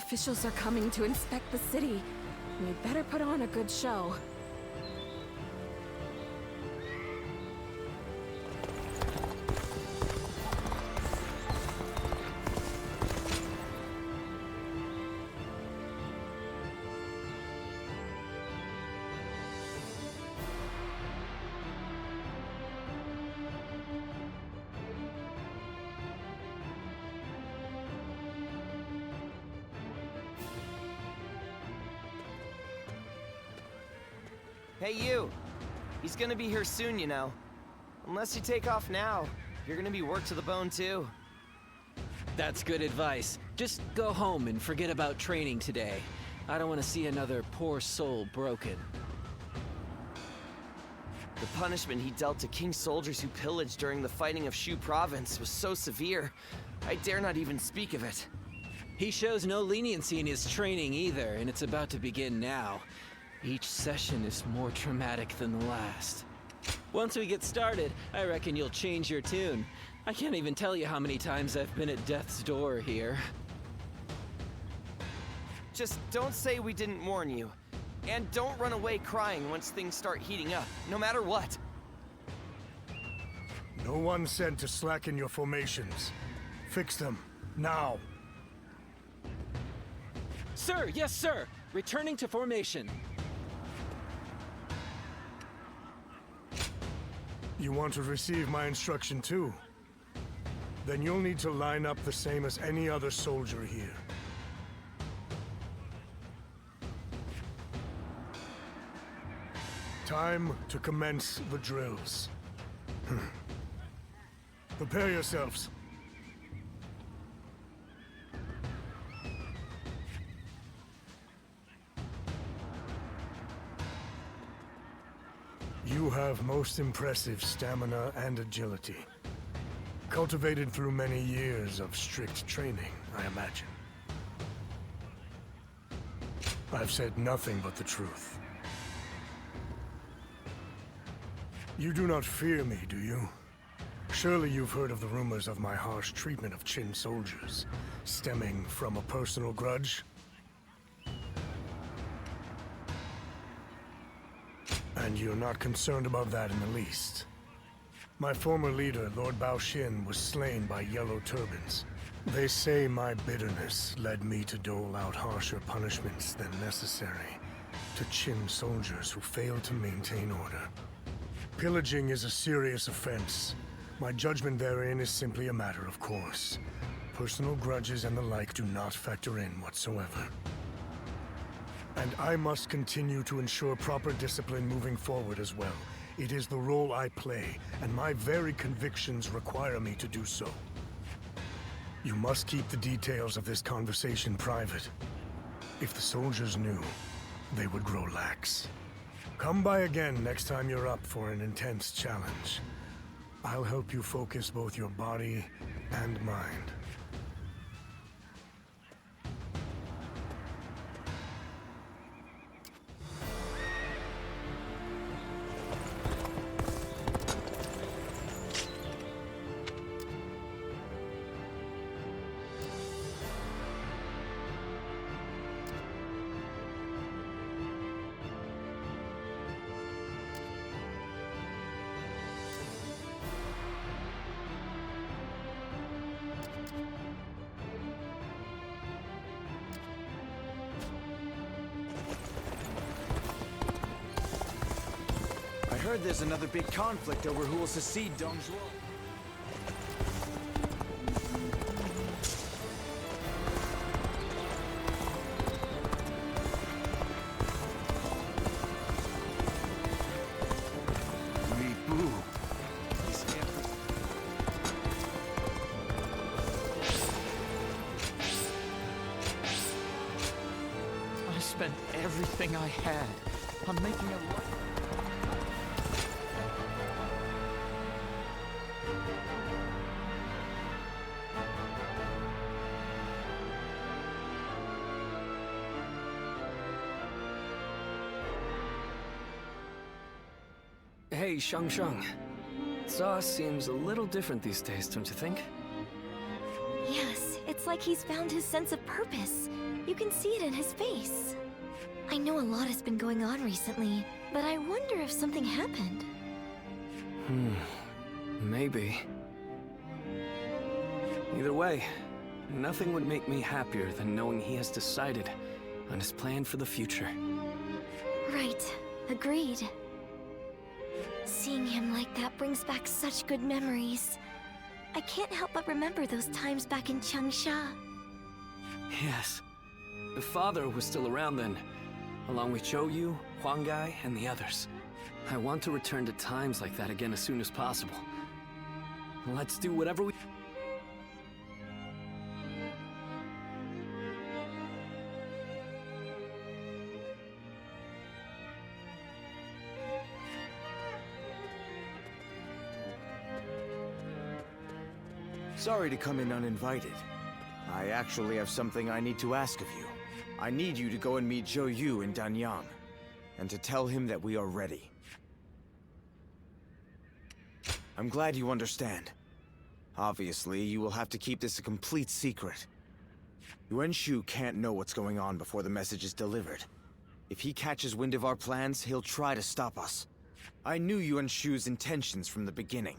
Officials are coming to inspect the city. We better put on a good show. Hey, you! He's gonna be here soon, you know. Unless you take off now, you're gonna be worked to the bone, too. That's good advice. Just go home and forget about training today. I don't want to see another poor soul broken. The punishment he dealt to King's soldiers who pillaged during the fighting of Shu Province was so severe, I dare not even speak of it. He shows no leniency in his training either, and it's about to begin now. Each session is more traumatic than the last. Once we get started, I reckon you'll change your tune. I can't even tell you how many times I've been at death's door here. Just don't say we didn't warn you. And don't run away crying once things start heating up, no matter what. No one said to slacken your formations. Fix them, now. Sir, yes sir! Returning to formation. You want to receive my instruction too? Then you'll need to line up the same as any other soldier here. Time to commence the drills. Prepare yourselves. You have most impressive stamina and agility. Cultivated through many years of strict training, I imagine. I've said nothing but the truth. You do not fear me, do you? Surely you've heard of the rumors of my harsh treatment of Qin soldiers, stemming from a personal grudge? And you're not concerned about that in the least. My former leader, Lord Bao Xin, was slain by Yellow Turbans. They say my bitterness led me to dole out harsher punishments than necessary to Qin soldiers who failed to maintain order. Pillaging is a serious offense. My judgment therein is simply a matter of course. Personal grudges and the like do not factor in whatsoever. And I must continue to ensure proper discipline moving forward as well. It is the role I play, and my very convictions require me to do so. You must keep the details of this conversation private. If the soldiers knew, they would grow lax. Come by again next time you're up for an intense challenge. I'll help you focus both your body and mind. I heard there's another big conflict over who will succeed Dong Zhuo. I spent everything I had on making a life. Hey, Shang. Saw seems a little different these days, don't you think? Yes, it's like he's found his sense of purpose. You can see it in his face. I know a lot has been going on recently, but I wonder if something happened. Maybe. Either way, nothing would make me happier than knowing he has decided on his plan for the future. Right. Agreed. Seeing him like that brings back such good memories. I can't help but remember those times back in Changsha. Yes. The father was still around then, along with Zhou, Huanggai, and the others. I want to return to times like that again as soon as possible. Let's do whatever we... Sorry to come in uninvited. I actually have something I need to ask of you. I need you to go and meet Zhou Yu in Danyang, and to tell him that we are ready. I'm glad you understand. Obviously, you will have to keep this a complete secret. Yuan Shu can't know what's going on before the message is delivered. If he catches wind of our plans, he'll try to stop us. I knew Yuan Shu's intentions from the beginning.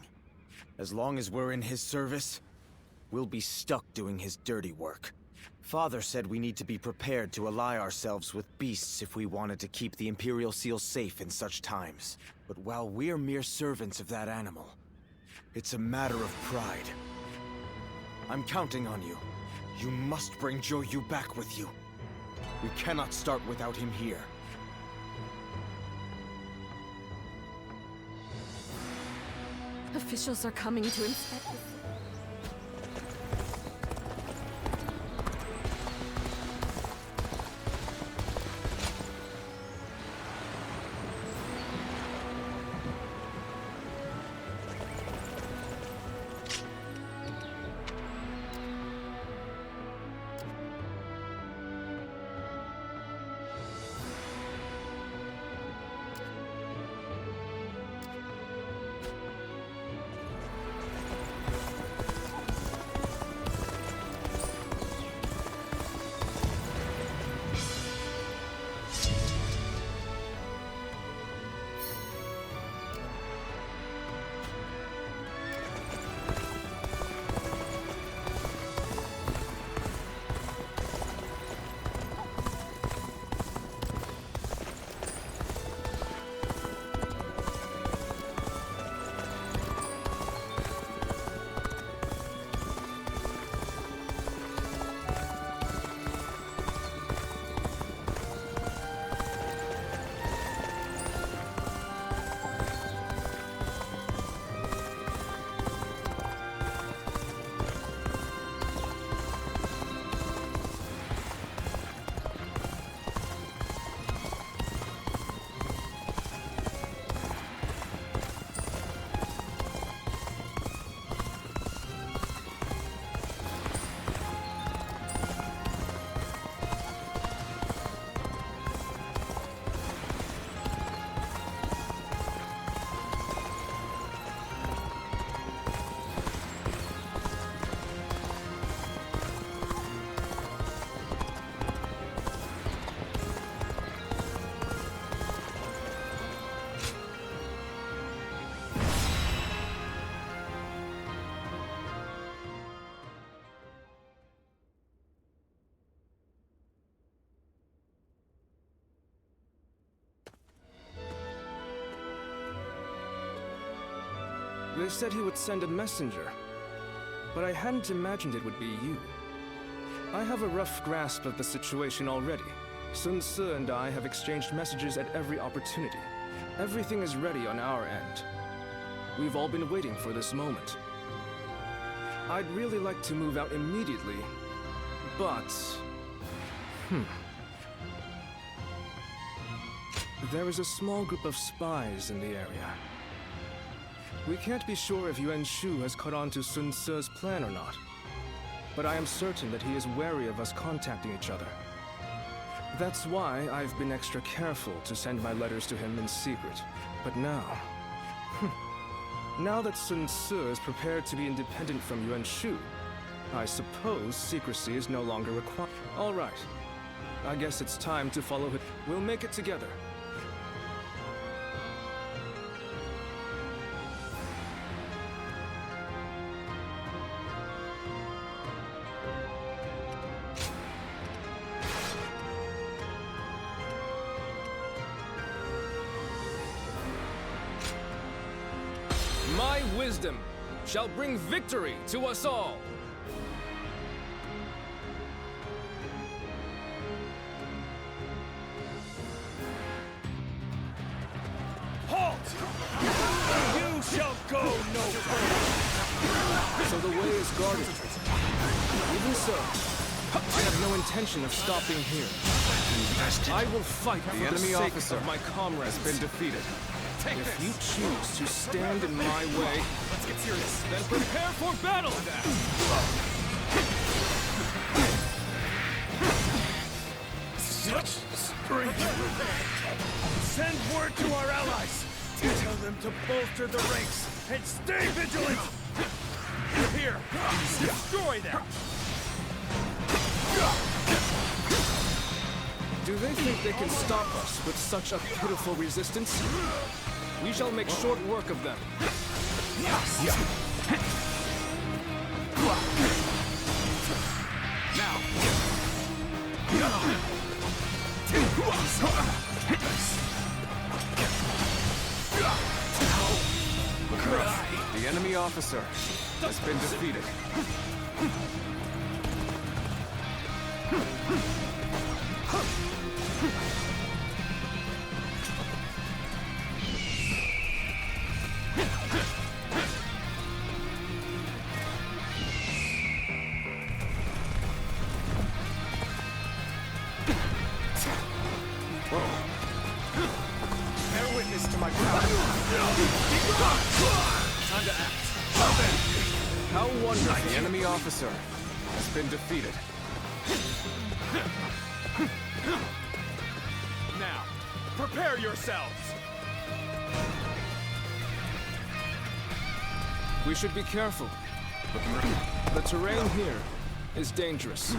As long as we're in his service, we'll be stuck doing his dirty work. Father said we need to be prepared to ally ourselves with beasts if we wanted to keep the Imperial Seal safe in such times. But while we're mere servants of that animal, it's a matter of pride. I'm counting on you. You must bring Zhou Yu back with you. We cannot start without him here. Officials are coming to inspect the... They said he would send a messenger, but I hadn't imagined it would be you. I have a rough grasp of the situation already. Sun Ce and I have exchanged messages at every opportunity. Everything is ready on our end. We've all been waiting for this moment. I'd really like to move out immediately, but... There is a small group of spies in the area. We can't be sure if Yuan Shu has caught on to Sun Ce's plan or not, but I am certain that he is wary of us contacting each other. That's why I've been extra careful to send my letters to him in secret. But now... now that Sun Ce is prepared to be independent from Yuan Shu, I suppose secrecy is no longer required. All right, I guess it's time to follow it. We'll make it together. My wisdom shall bring victory to us all. Halt! You shall go no further! So the way is guarded. Even so, I have no intention of stopping here. I will fight for the enemy sake officer of my comrades. Been defeated. If you choose to stand in my way, let's get serious. Then prepare for battle! Such strength! Send word to our allies! Tell them to bolster the ranks and stay vigilant! Here! Destroy them! Do they think they can stop us with such a pitiful resistance? We shall make short work of them. The enemy officer has been defeated. Bear witness to my power. Time to act. How wonderful! The enemy officer has been defeated. Now, prepare yourselves! We should be careful. The terrain here is dangerous.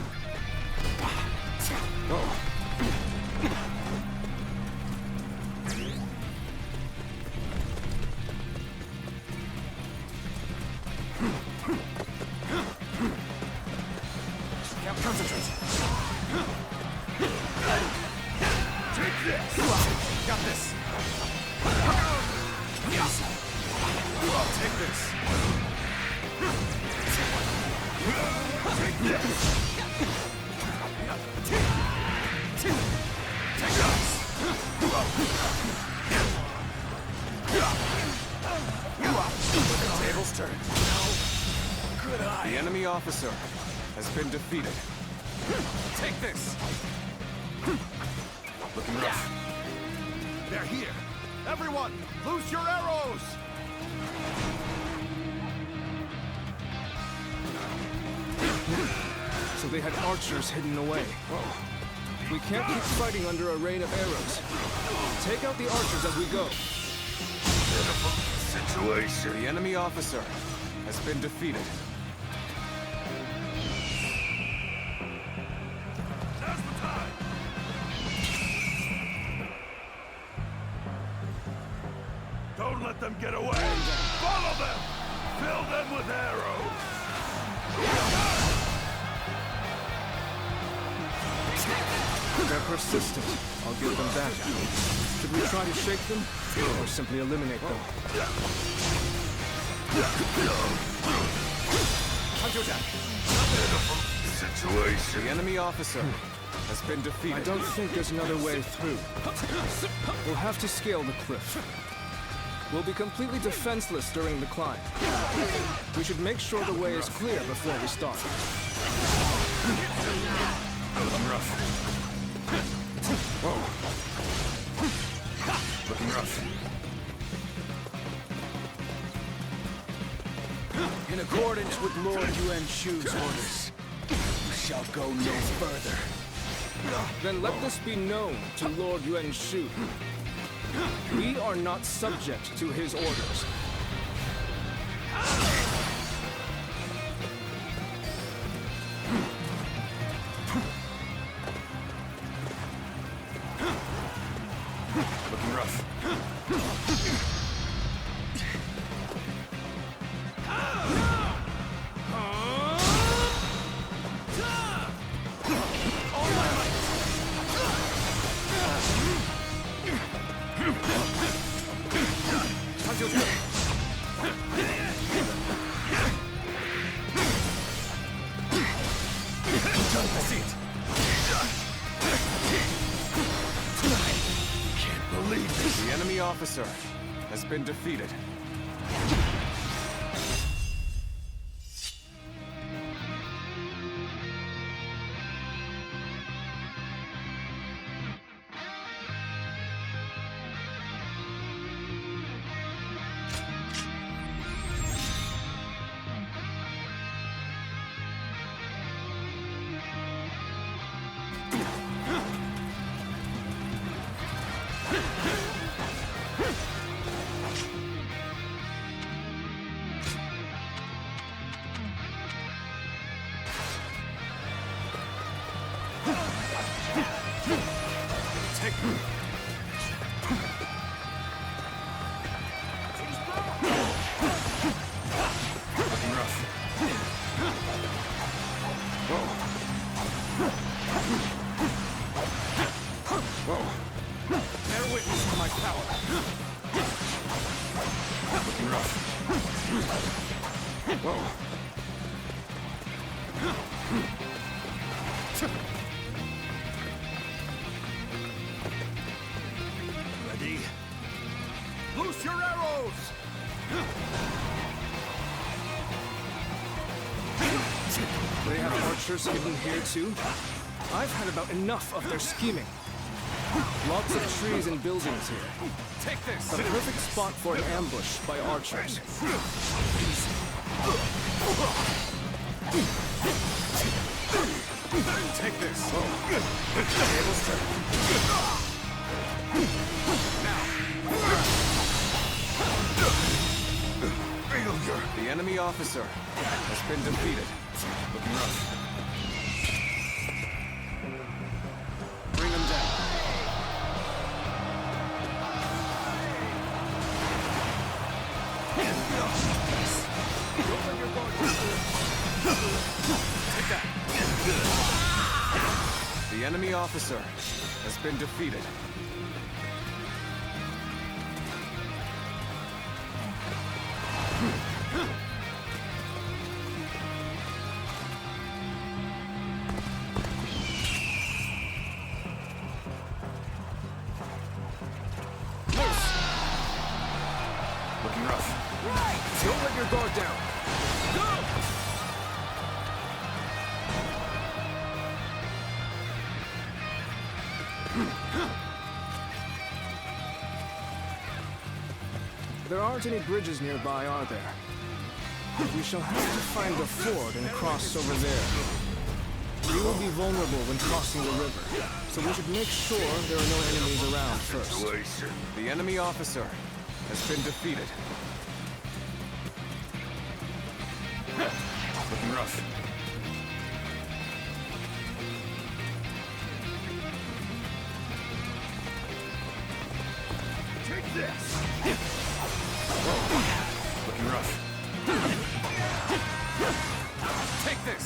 Concentrate. Take this! Got this! Yes! Take this! Take this! Take this! The tables turn. Good eye. The enemy officer has been defeated. Take this! Looking rough. They're here! Everyone, loose your arrows! So they had archers hidden away. We can't keep fighting under a rain of arrows. Take out the archers as we go. Situation. The enemy officer has been defeated. Now's the time! Don't let them get away! Follow them! Fill them with arrows! They're persistent. I'll give them that. Should we try to shake them, or simply eliminate them? Situation. The enemy officer has been defeated. I don't think there's another way through. We'll have to scale the cliff. We'll be completely defenseless during the climb. We should make sure the way is clear before we start. Looking rough. Whoa. Looking rough. In accordance with Lord Yuan Shu's orders, we shall go no further. Then let this be known to Lord Yuan Shu. We are not subject to his orders. Can't believe this. The enemy officer has been defeated. Bear witness to my power. Looking rough. Whoa. Ready? Loose your arrows! They have archers hidden here too? I've had about enough of their scheming. Lots of trees and buildings here. Take this! A perfect spot for an ambush by archers. Take this! Failure! The enemy officer has been defeated. Looking rough. Bring them down. Take that! The enemy officer has been defeated. Looking rough. Don't let your guard down. There aren't any bridges nearby, are there? We shall have to find a ford and cross over there. We will be vulnerable when crossing the river, so we should make sure there are no enemies around first. The enemy officer has been defeated. Looking rough. Take this! Whoa. Looking rough. Take this!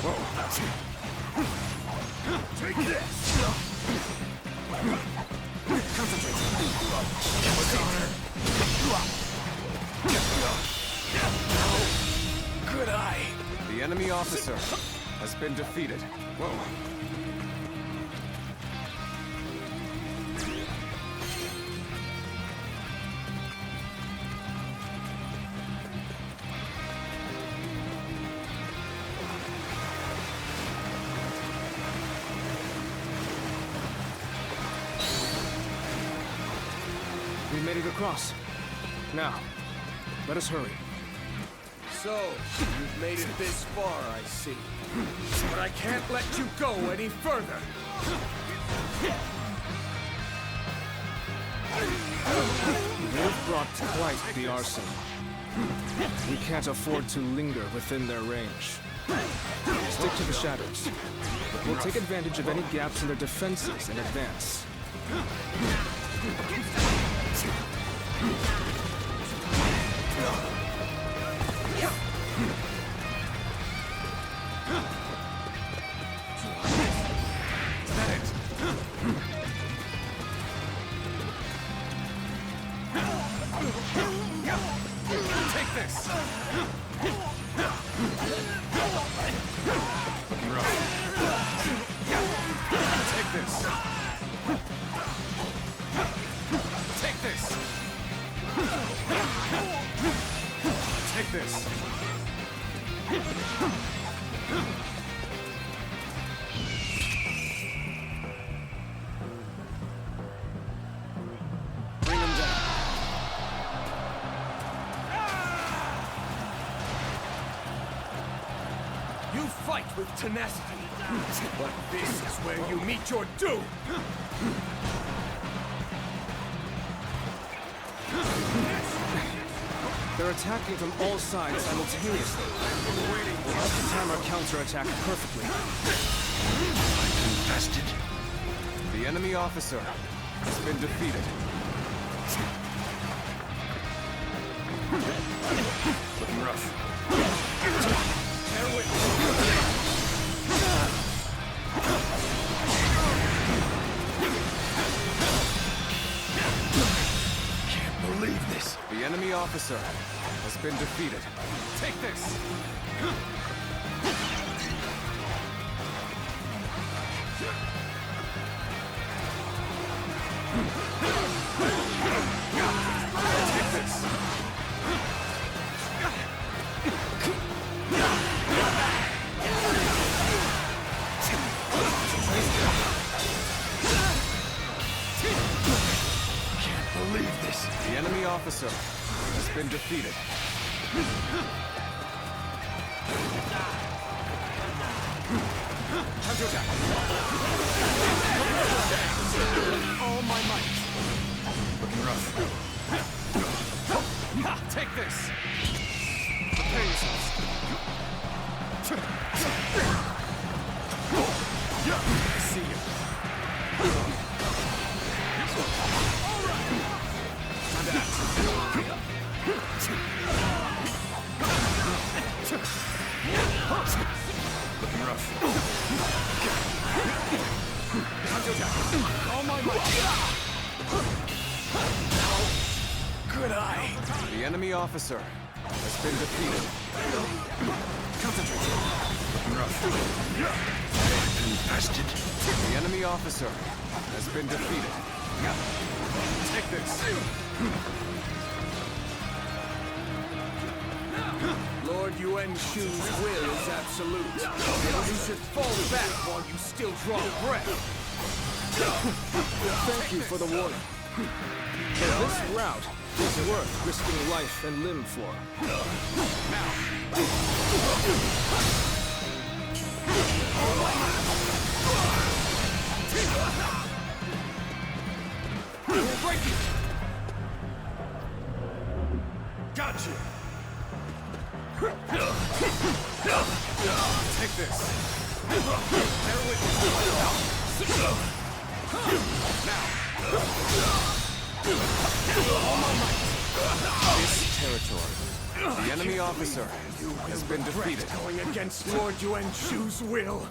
Whoa. Take this! Concentrate. What's honor? Good eye. The enemy officer has been defeated. Whoa. We made it across. Now, let us hurry. So, you've made it this far, I see. But I can't let you go any further. They've brought quite the arsenal. We can't afford to linger within their range. Stick to the shadows. We'll take advantage of any gaps in their defenses and advance. Take this! Take this! Take this! Take this! Bring him down. You fight with tenacity, but this is where you meet your doom! They're attacking from all sides simultaneously. We'll have to time our counterattack perfectly. Infested. The enemy officer has been defeated. Looking rough. Bear witness. Can't believe this. The enemy officer has been defeated. Take this! Take this! Can't believe this. The enemy officer has been defeated. Counterattack! All my might. Looking rough. Take this! Prepare yourselves. I see you. Looking rough. Counterattack. All my might. Good eye. The enemy officer has been defeated. Concentrate. Looking rough. Infested. The enemy officer has been defeated. Take this. Lord Yuan Shu's will is absolute. You should fall back while you still draw breath. Thank you for the warning. But this route is worth risking life and limb for. Break it! Got you! Take this. Bear with me. This territory. The enemy officer has been defeated. Going against Lord Yuan Shu's will.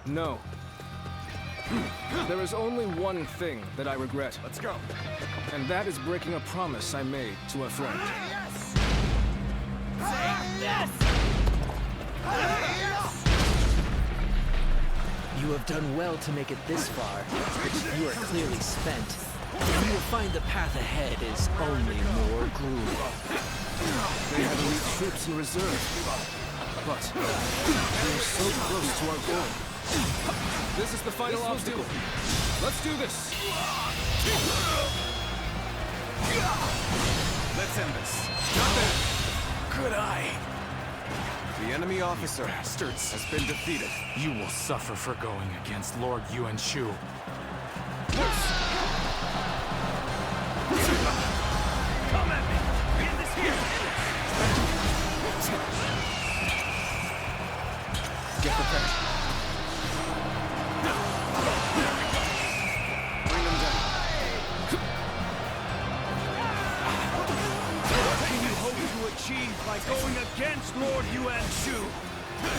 No. There is only one thing that I regret. Let's go. And that is breaking a promise I made to a friend. You have done well to make it this far. You are clearly spent. And you will find the path ahead is only more grueling. They had elite troops in reserve. But we are so close to our goal. This is the final obstacle. Let's do this. Let's end this. Not bad. Good eye. The enemy officer has been defeated. You will suffer for going against Lord Yuan Shu. Come at me. End this here. Get prepared. Bring them down. What can you hope to achieve by going against Lord Yuan Shu?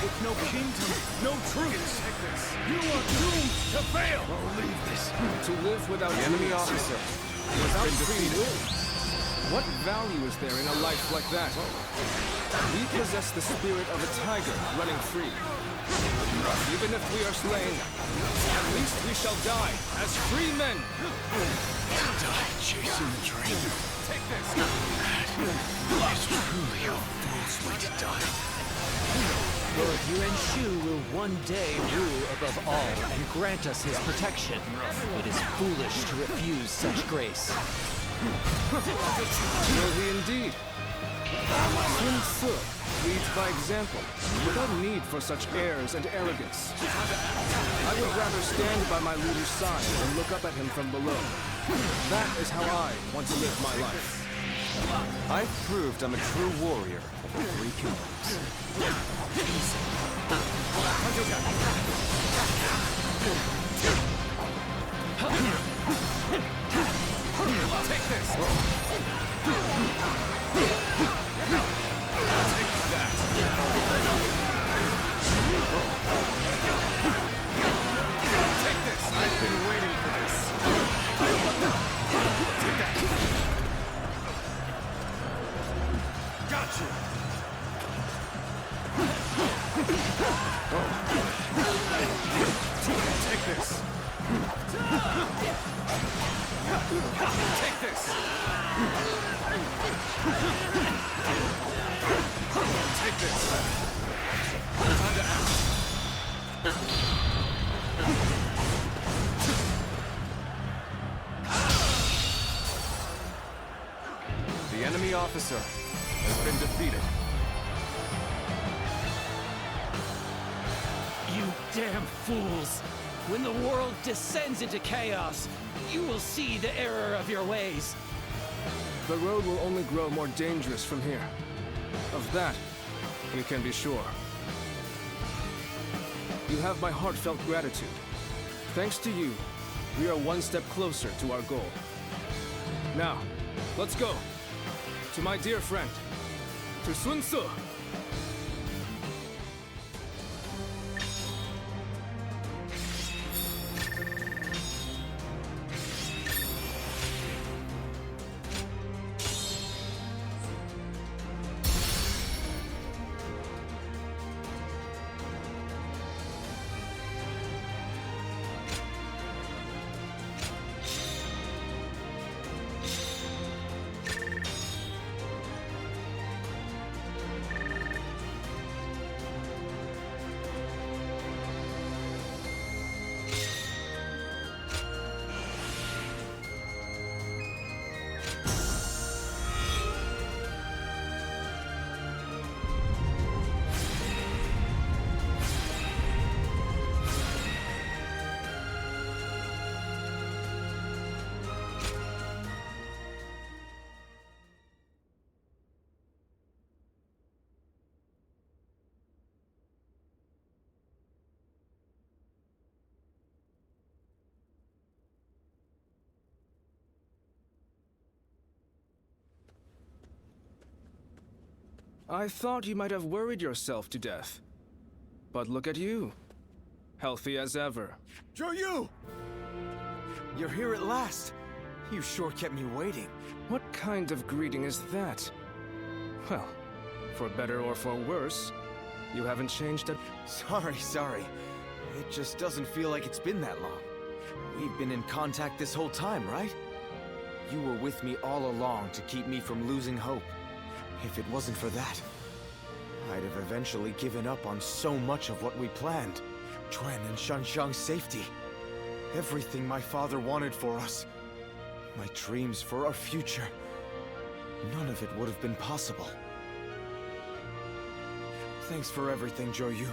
With no kingdom, no truth. You are doomed To fail! Leave this. To live without the enemy officer. Without free will. What value is there in a life like that? We possess the spirit of a tiger running free. Even if we are slain, at least we shall die as free men. Die chasing the dream. Take this. That is truly a fool's way to die. Lord Yuan Shu will one day rule above all and grant us his protection. It is foolish to refuse such grace. Will he indeed? Sun Tzu leads by example, without need for such airs and arrogance. I would rather stand by my leader's side and look up at him from below. That is how I want to live my life. I've proved I'm a true warrior of 3 kingdoms. Take this! Take that! Take this! I've been waiting for this! Take that! Got you! Take this! Take this! Take this! Time to act! The enemy officer has been defeated. You damn fools! When the world descends into chaos, you will see the error of your ways. The road will only grow more dangerous from here. Of that, we can be sure. You have my heartfelt gratitude. Thanks to you, we are one step closer to our goal. Now, let's go. To my dear friend, to Sun Tzu. I thought you might have worried yourself to death. But look at you. Healthy as ever. Zhou! You're here at last. You sure kept me waiting. What kind of greeting is that? Well, for better or for worse, you haven't changed a... Sorry. It just doesn't feel like it's been that long. We've been in contact this whole time, right? You were with me all along to keep me from losing hope. If it wasn't for that, I'd have eventually given up on so much of what we planned. Quan and Shanshang's safety. Everything my father wanted for us. My dreams for our future. None of it would have been possible. Thanks for everything, Zhou.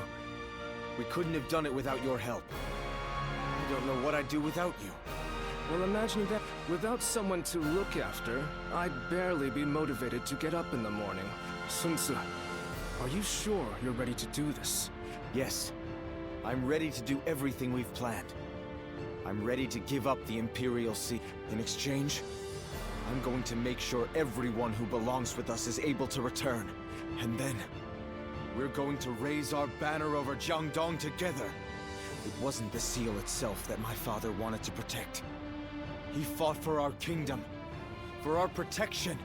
We couldn't have done it without your help. I don't know what I'd do without you. Well, imagine that. Without someone to look after, I'd barely be motivated to get up in the morning. Sun Tzu, are you sure you're ready to do this? Yes. I'm ready to do everything we've planned. I'm ready to give up the Imperial Sea. In exchange, I'm going to make sure everyone who belongs with us is able to return. And then, we're going to raise our banner over Jiangdong together. It wasn't the seal itself that my father wanted to protect. He fought for our kingdom, for our protection,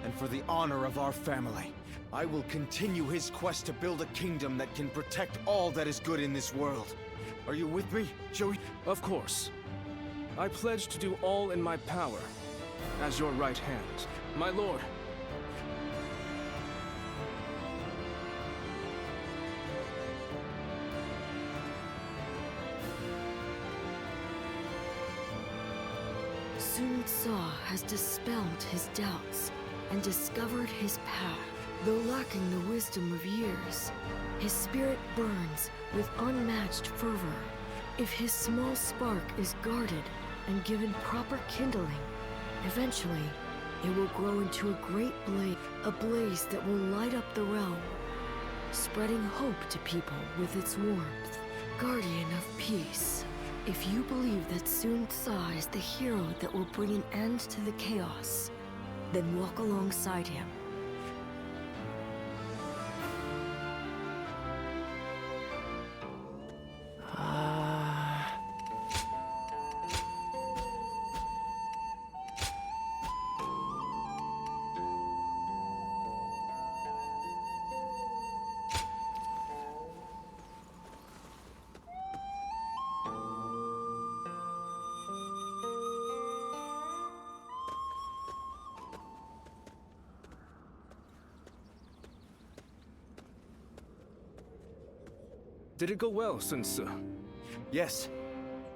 and for the honor of our family. I will continue his quest to build a kingdom that can protect all that is good in this world. Are you with me, Joey? Of course. I pledge to do all in my power, as your right hand, my lord. Sun Tzu has dispelled his doubts and discovered his path. Though lacking the wisdom of years, his spirit burns with unmatched fervor. If his small spark is guarded and given proper kindling, eventually it will grow into a great blaze, a blaze that will light up the realm, spreading hope to people with its warmth. Guardian of peace, if you believe that Sun Tzu is the hero that will bring an end to the chaos, then walk alongside him. Did it go well, Sun Tzu? Yes.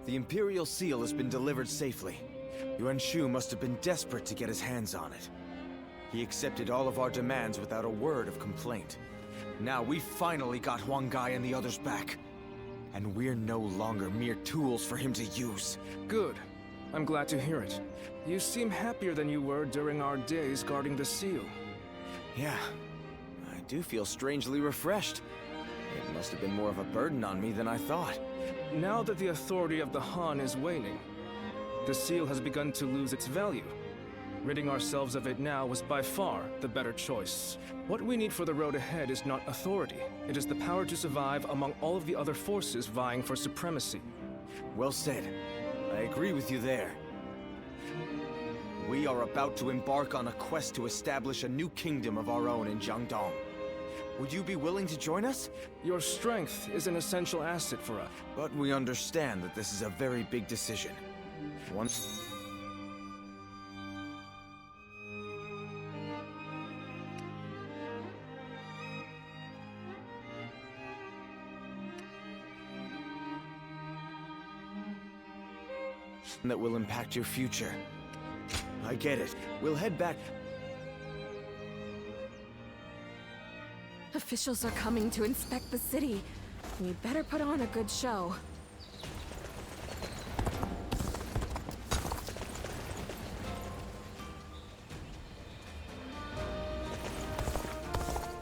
The Imperial Seal has been delivered safely. Yuan Shu must have been desperate to get his hands on it. He accepted all of our demands without a word of complaint. Now we finally got Huang Gai and the others back. And we're no longer mere tools for him to use. Good. I'm glad to hear it. You seem happier than you were during our days guarding the seal. Yeah. I do feel strangely refreshed. It must have been more of a burden on me than I thought. Now that the authority of the Han is waning, the seal has begun to lose its value. Ridding ourselves of it now was by far the better choice. What we need for the road ahead is not authority. It is the power to survive among all of the other forces vying for supremacy. Well said. I agree with you there. We are about to embark on a quest to establish a new kingdom of our own in Jiangdong. Would you be willing to join us? Your strength is an essential asset for us. But we understand that this is a very big decision. Once... that will impact your future. I get it. We'll head back... Officials are coming to inspect the city. We better put on a good show.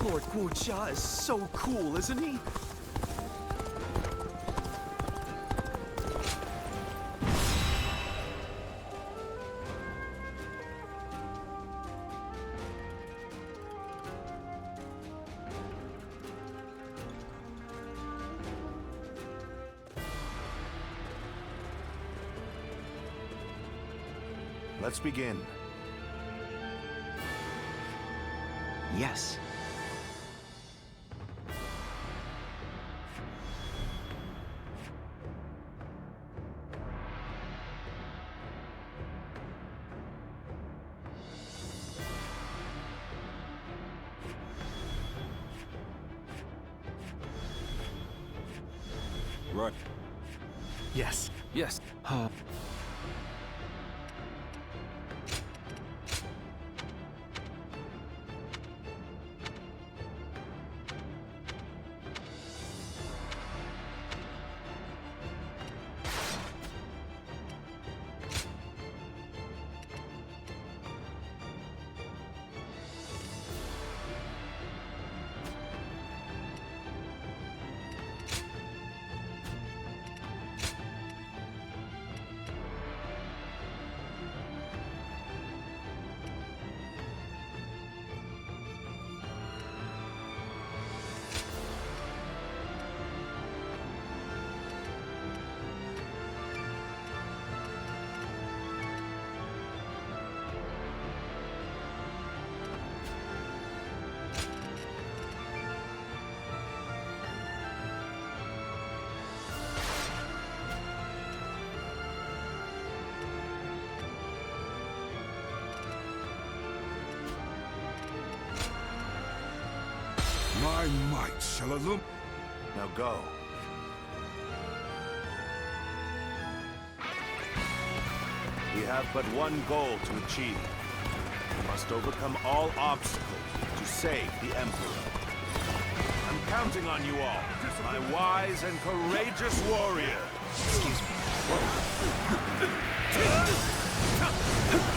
Lord Guojia is so cool, isn't he? Let's begin. Yes. Right. Yes. Yes. My might shall illumine. Now go. We have but one goal to achieve. We must overcome all obstacles to save the Emperor. I'm counting on you all, my wise and courageous warrior. Excuse me.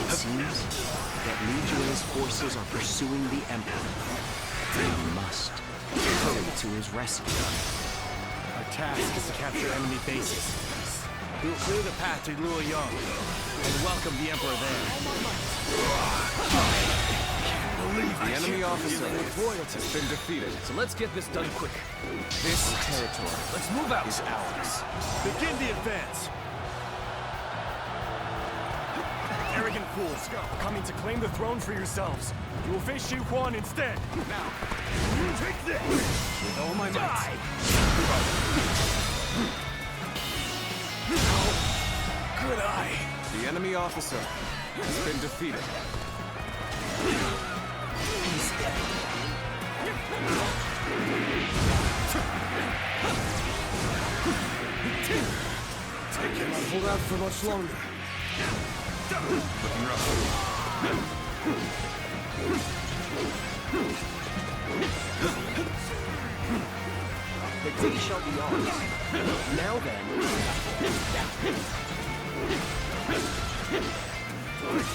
It seems that Legion's forces are pursuing the Emperor. We must hurry to his rescue. Our task is to capture enemy bases. We will clear the path to Luoyang and welcome the Emperor there. The enemy officer has been defeated. So let's get this done quick. This territory Let's move out. is ours. Begin the advance! Arrogant fools, coming to claim the throne for yourselves. You will face Xu Huan instead. Now, take this! With all my might. How could I? The enemy officer has been defeated. Cannot hold out for much longer. Looking rough. The day shall be ours. Now then.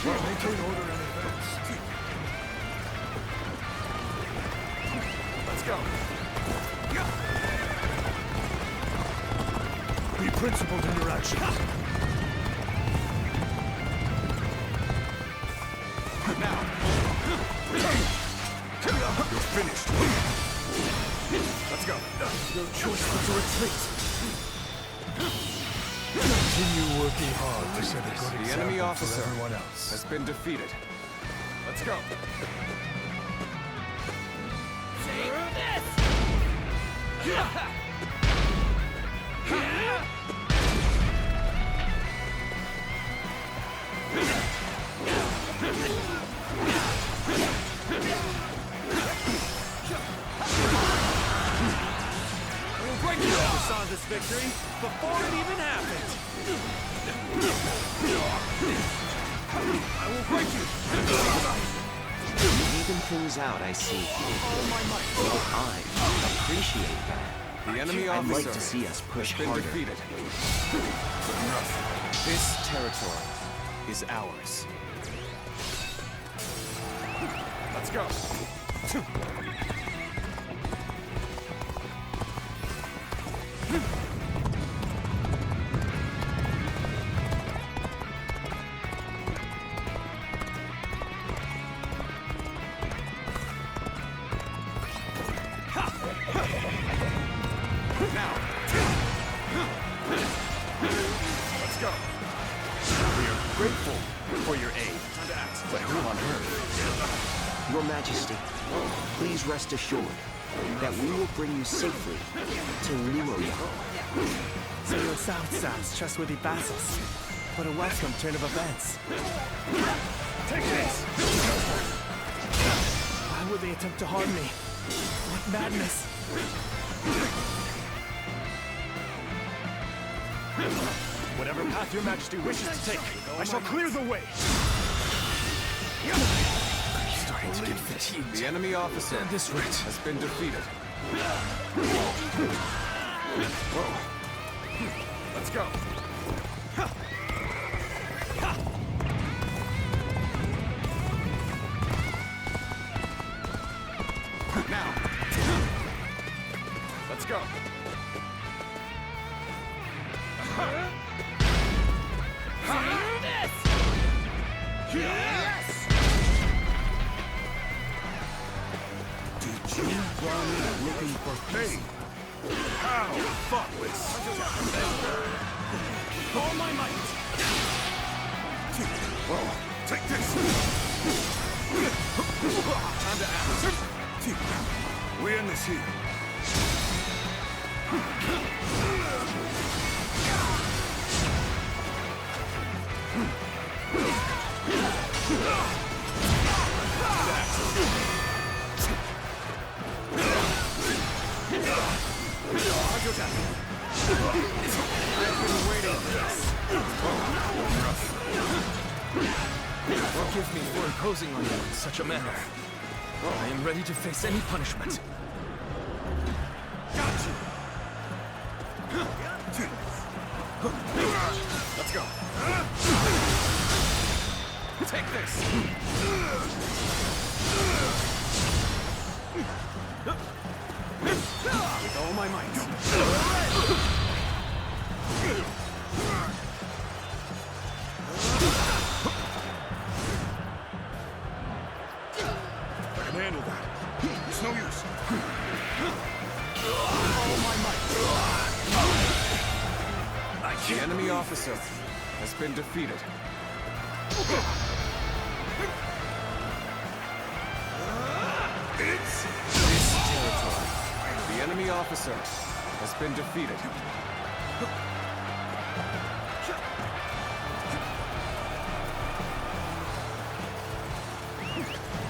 Maintain order and advance. Let's go. Be principled in your actions. Now. You're finished. Let's go. No choice but to retreat. Continue working hard to set a good The enemy example officer for everyone else. has been defeated. Let's go. We saw this victory before it even happened. I will break you. Even things out, I see. Well, I appreciate that. The enemy I'd officer like to see us push has been harder. defeated. This territory is ours. Let's go. Now. Let's go. We are grateful for your aid. Time to act. But who on earth? Your Majesty, please rest assured that we will bring you safely to Luoyang. So your South trustworthy vassals. What a welcome turn of events. Take this! Why would they attempt to harm me? What madness! Whatever path your Majesty wishes to take, I shall clear the way! Starting to get fatigued. The enemy officer This route. has been defeated. Let's go! Now! Let's go! Yes! Did you run looking for me? How thoughtless! All my might! Take this! Time to act. We end this here. me for imposing on you in such a manner. I am ready to face any punishment. Got you! Let's go. Take this! With all my might. I can handle that. It's no use. All my might. The enemy officer has been defeated. It's this territory. The enemy officer has been defeated.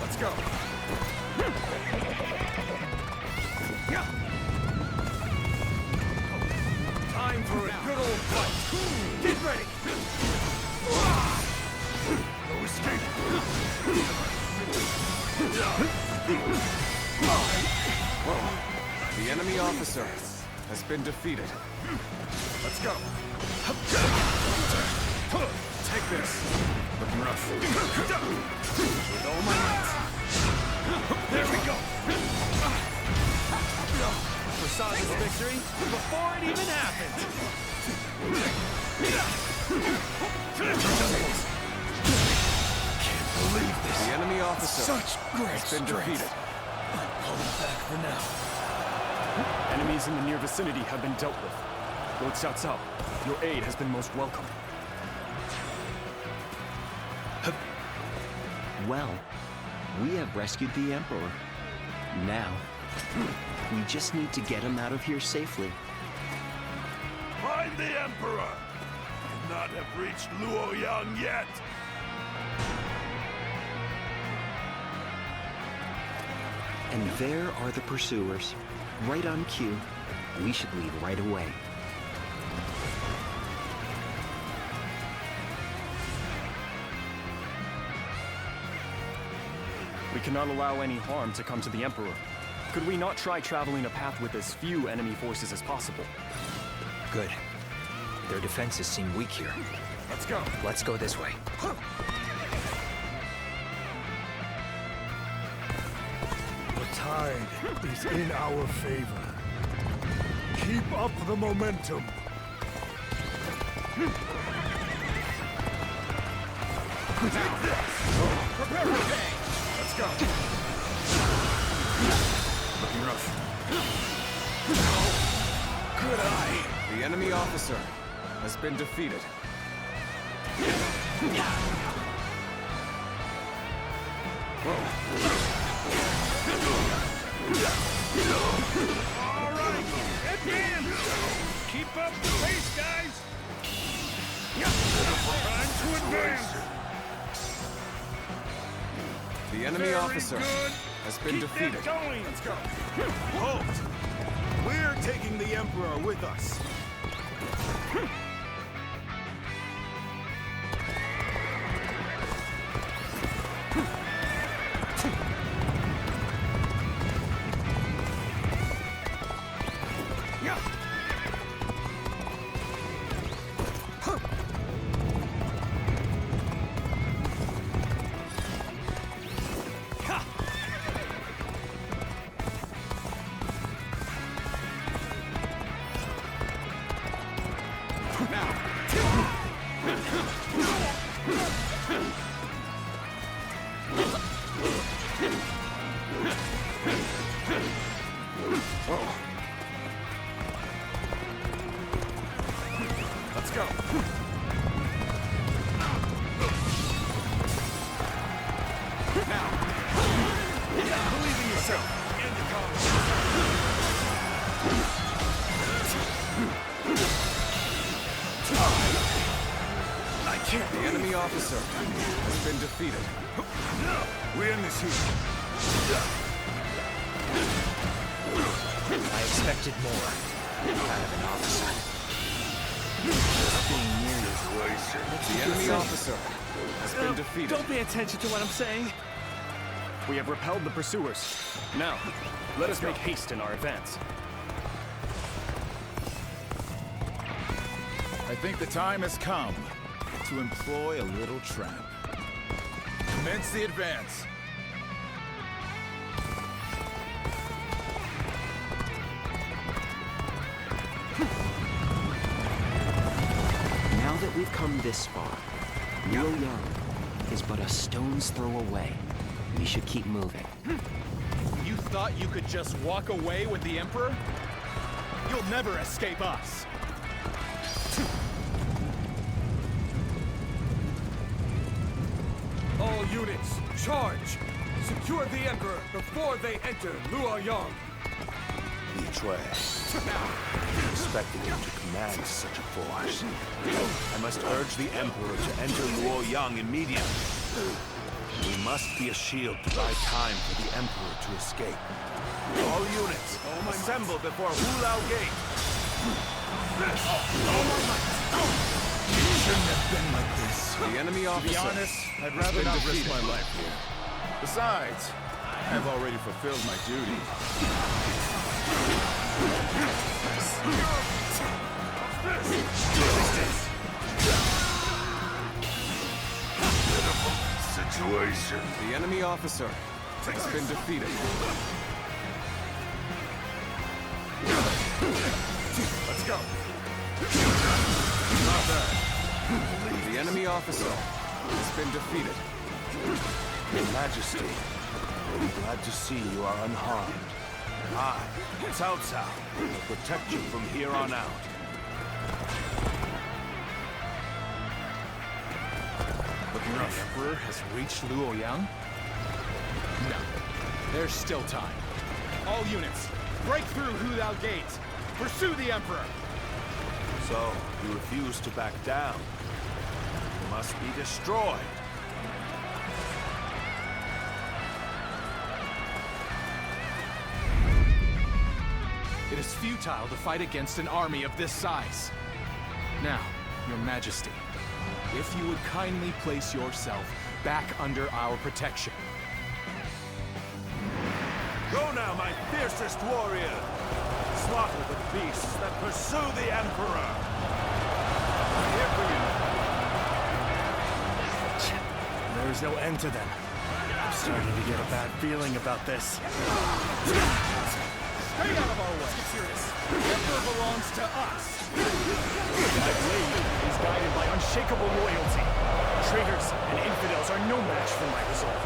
Let's go. Time for a good old fight. Get ready. No escape. The enemy officer has been defeated. Let's go. Take this. Looking rough. With all my might. There we go. For Saga's victory before it even happened. Can't believe this. The enemy officer Such great has been strength. defeated. I'm pulling back for now. Enemies in the near vicinity have been dealt with. Lord Cao Cao, your aid has been most welcome. Well, we have rescued the Emperor. Now, we just need to get him out of here safely. Find the Emperor! Cannot have reached Luoyang yet! And there are the pursuers, right on cue. We should leave right away. We cannot allow any harm to come to the Emperor. Could we not try traveling a path with as few enemy forces as possible? Good. Their defenses seem weak here. Let's go. Let's go this way. The tide is in our favor. Keep up the momentum. Prepare for pain! Let's go. Looking rough. Good eye. The enemy officer has been defeated. All right, advance! Keep up the pace, guys! Time to advance! The enemy Very officer good. has been Keep defeated. that going. Let's go. Halt! We're taking the Emperor with us. Let's go. Now. Believe in yourself. End the I can't. The enemy officer has been defeated. We end this here. I expected more out of an officer. Just being near you. The enemy officer has been defeated. Don't pay attention to what I'm saying. We have repelled the pursuers. Now, let us make haste in our advance. I think the time has come to employ a little trap. Commence the advance. Now that we've come this far, Luoyang is but a stone's throw away. We should keep moving. You thought you could just walk away with the Emperor? You'll never escape us. All units, charge! Secure the Emperor before they enter Luoyang. EP12. Expecting him to command such a force. I must urge the Emperor to enter Luoyang immediately. We must be a shield to buy time for the Emperor to escape. All units, assemble before Hulao Gate. It shouldn't have been like this. The enemy officer. To be honest, I'd rather not risk my life here. Besides, I've already fulfilled my duty. Situation. The enemy officer has been defeated. Let's go. Not bad. The enemy officer has been defeated. Your Majesty, I'm glad to see you are unharmed. I, Cao Cao, will protect you from here on out. The Emperor has reached Luoyang? No. There's still time. All units, break through Hulao Gate. Pursue the Emperor. So, you refuse to back down. You must be destroyed. It is futile to fight against an army of this size. Now, Your Majesty, if you would kindly place yourself back under our protection. Go now, my fiercest warrior! Slaughter the beasts that pursue the Emperor! I'm here for you. There is no end to them. I'm starting to get a bad feeling about this. Stay out of our way! The Emperor belongs to us! My blade is guided by unshakable loyalty. Traitors and infidels are no match for my resolve.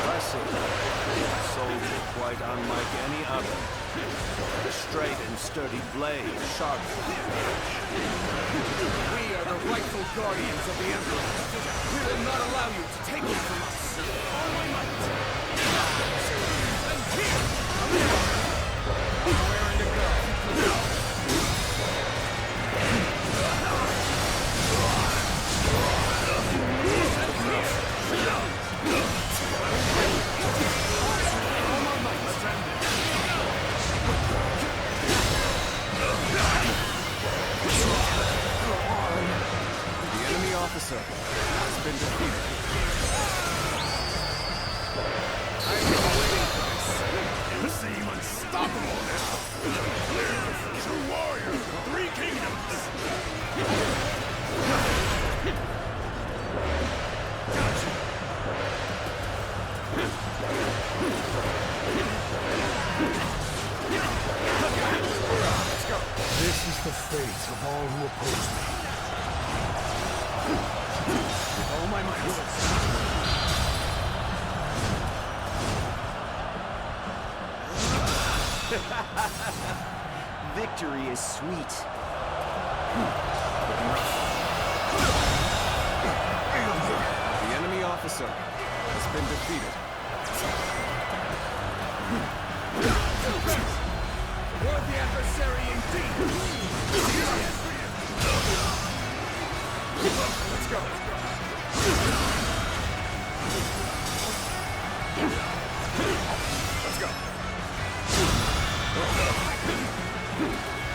Impressive. A soldier quite unlike any other. A straight and sturdy blade, sharp as an edge. We are the rightful guardians of the Emperor. We will not allow you to take it from us. All my might. And here! Nowhere in to go. The enemy officer has been defeated. I've been waiting for this. You seem unstoppable now. Clear for true warrior of 3 kingdoms. Gotcha. Let's go. This is the fate of all who oppose me. With all my might. Victory is sweet. The enemy officer has been defeated. Worthy adversary indeed! Let's go. Let's go.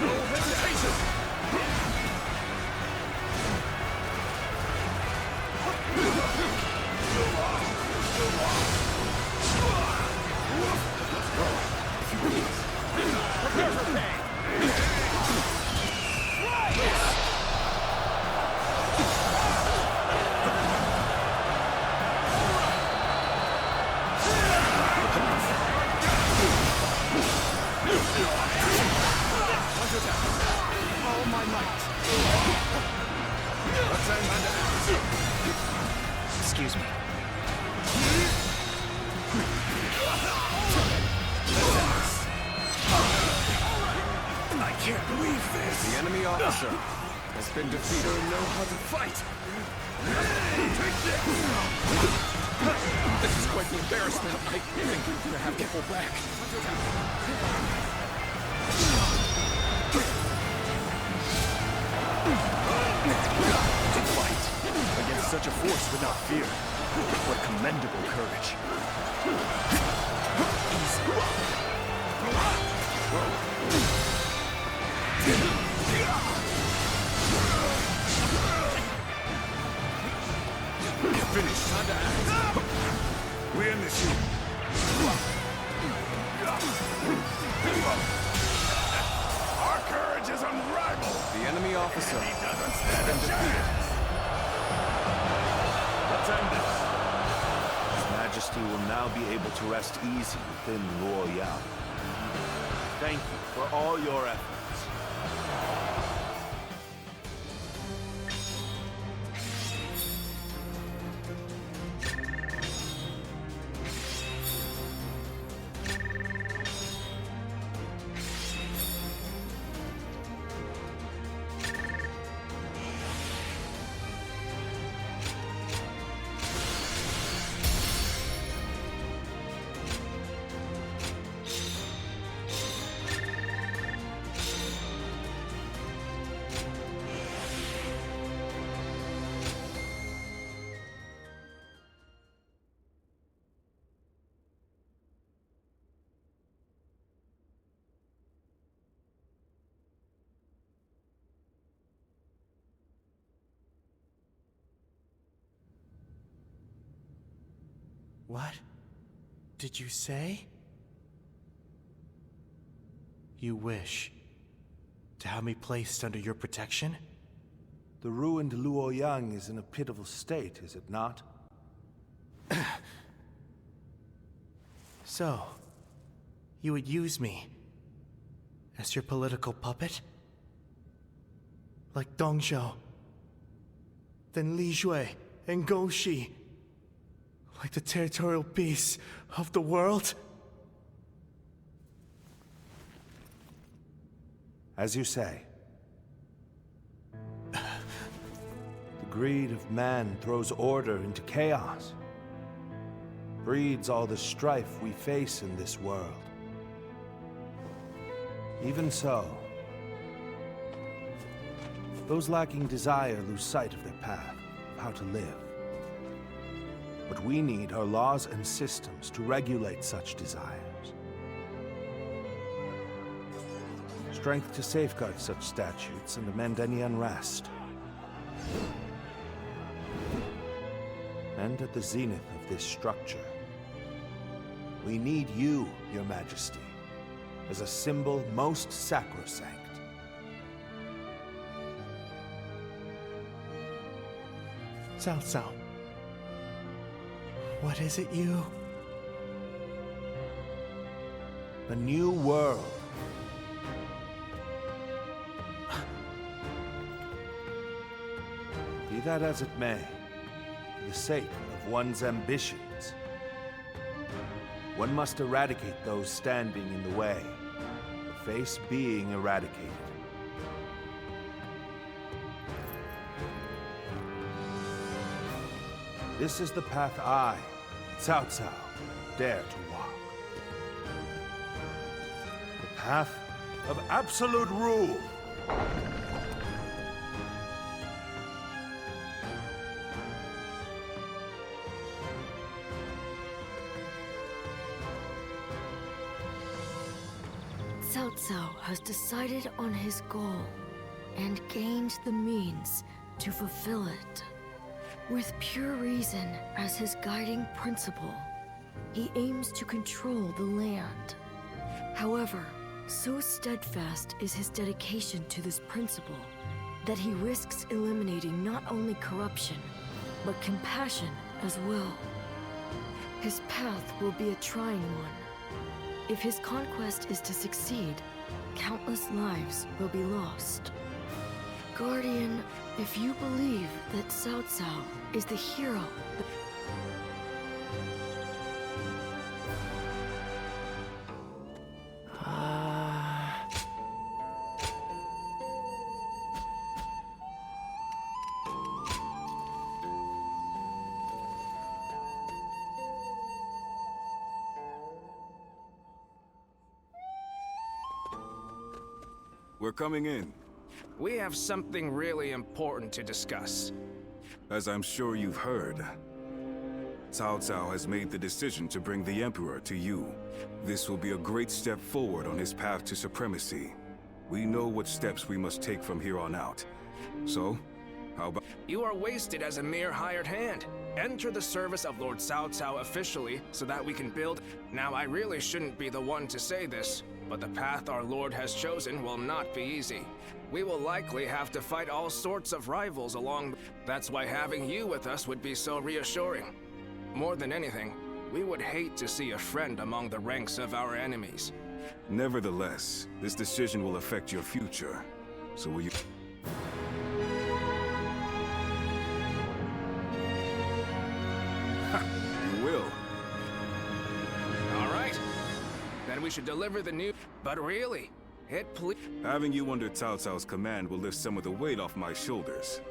No hesitation! all my might. Excuse me. I can't believe this! The enemy officer has been defeated. Sure know how to fight! Take this! This is quite the embarrassment. I think I'm gonna have to pull back. To fight against such a force without fear. What commendable courage. Finish. Time to act. We end this here. Our courage is unrivaled. The enemy officer doesn't stand a chance. Let's end this. His Majesty will now be able to rest easy within Luoyang. Thank you for all your efforts. What did you say? You wish to have me placed under your protection? The ruined Luoyang is in a pitiful state, is it not? So, you would use me as your political puppet? Like Dongzhou, then Li Jue and Gouxi? Like the territorial beasts of the world? As you say. The greed of man throws order into chaos. Breeds all the strife we face in this world. Even so, those lacking desire lose sight of their path, of how to live. What we need are laws and systems to regulate such desires. Strength to safeguard such statutes and amend any unrest. And at the zenith of this structure, we need you, Your Majesty, as a symbol most sacrosanct. Cao Cao. What is it you? A new world. Be that as it may, for the sake of one's ambitions, one must eradicate those standing in the way, or face being eradicated. This is the path I, Cao Cao, dare to walk. The path of absolute rule. Cao Cao has decided on his goal and gained the means to fulfill it. With pure reason as his guiding principle, he aims to control the land. However, so steadfast is his dedication to this principle that he risks eliminating not only corruption, but compassion as well. His path will be a trying one. If his conquest is to succeed, countless lives will be lost. Guardian, if you believe that Cao Cao is the hero... We're coming in. We have something really important to discuss. As I'm sure you've heard, Cao Cao has made the decision to bring the Emperor to you. This will be a great step forward on his path to supremacy. We know what steps we must take from here on out. So, how about... You are wasted as a mere hired hand. Enter the service of Lord Cao Cao officially so that we can build... Now, I really shouldn't be the one to say this, but the path our Lord has chosen will not be easy. We will likely have to fight all sorts of rivals along... That's why having you with us would be so reassuring. More than anything, we would hate to see a friend among the ranks of our enemies. Nevertheless, this decision will affect your future. So will you... You will. All right. Then we should deliver the new... But really, Having you under Cao Cao's command will lift some of the weight off my shoulders.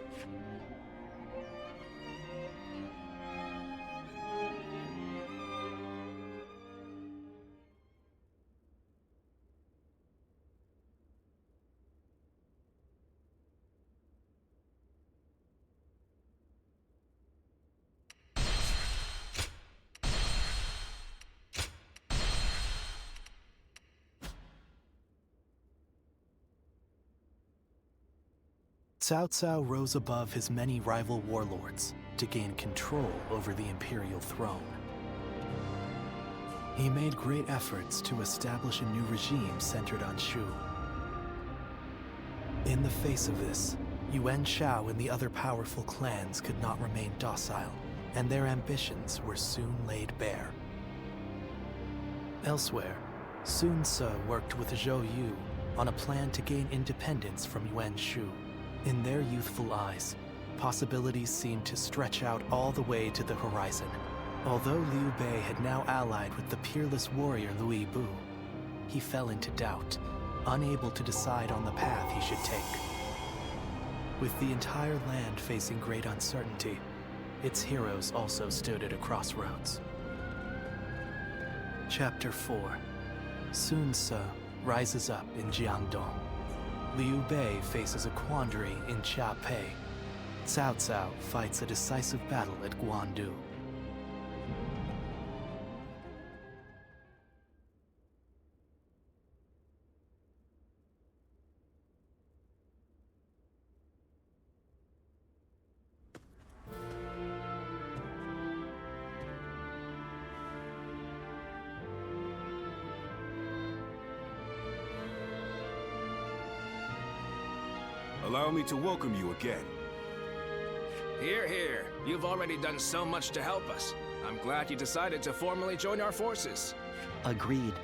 Cao Cao rose above his many rival warlords to gain control over the imperial throne. He made great efforts to establish a new regime centered on Shu. In the face of this, Yuan Shao and the other powerful clans could not remain docile, and their ambitions were soon laid bare. Elsewhere, Sun Ce worked with Zhou Yu on a plan to gain independence from Yuan Shu. In their youthful eyes, possibilities seemed to stretch out all the way to the horizon. Although Liu Bei had now allied with the peerless warrior Louis Bu, he fell into doubt, unable to decide on the path he should take. With the entire land facing great uncertainty, its heroes also stood at a crossroads. Chapter 4. Sun Ce rises up in Jiangdong. Liu Bei faces a quandary in Chiapei. Cao Cao fights a decisive battle at Guandu. Allow me to welcome you again. Hear, hear. You've already done so much to help us. I'm glad you decided to formally join our forces. Agreed.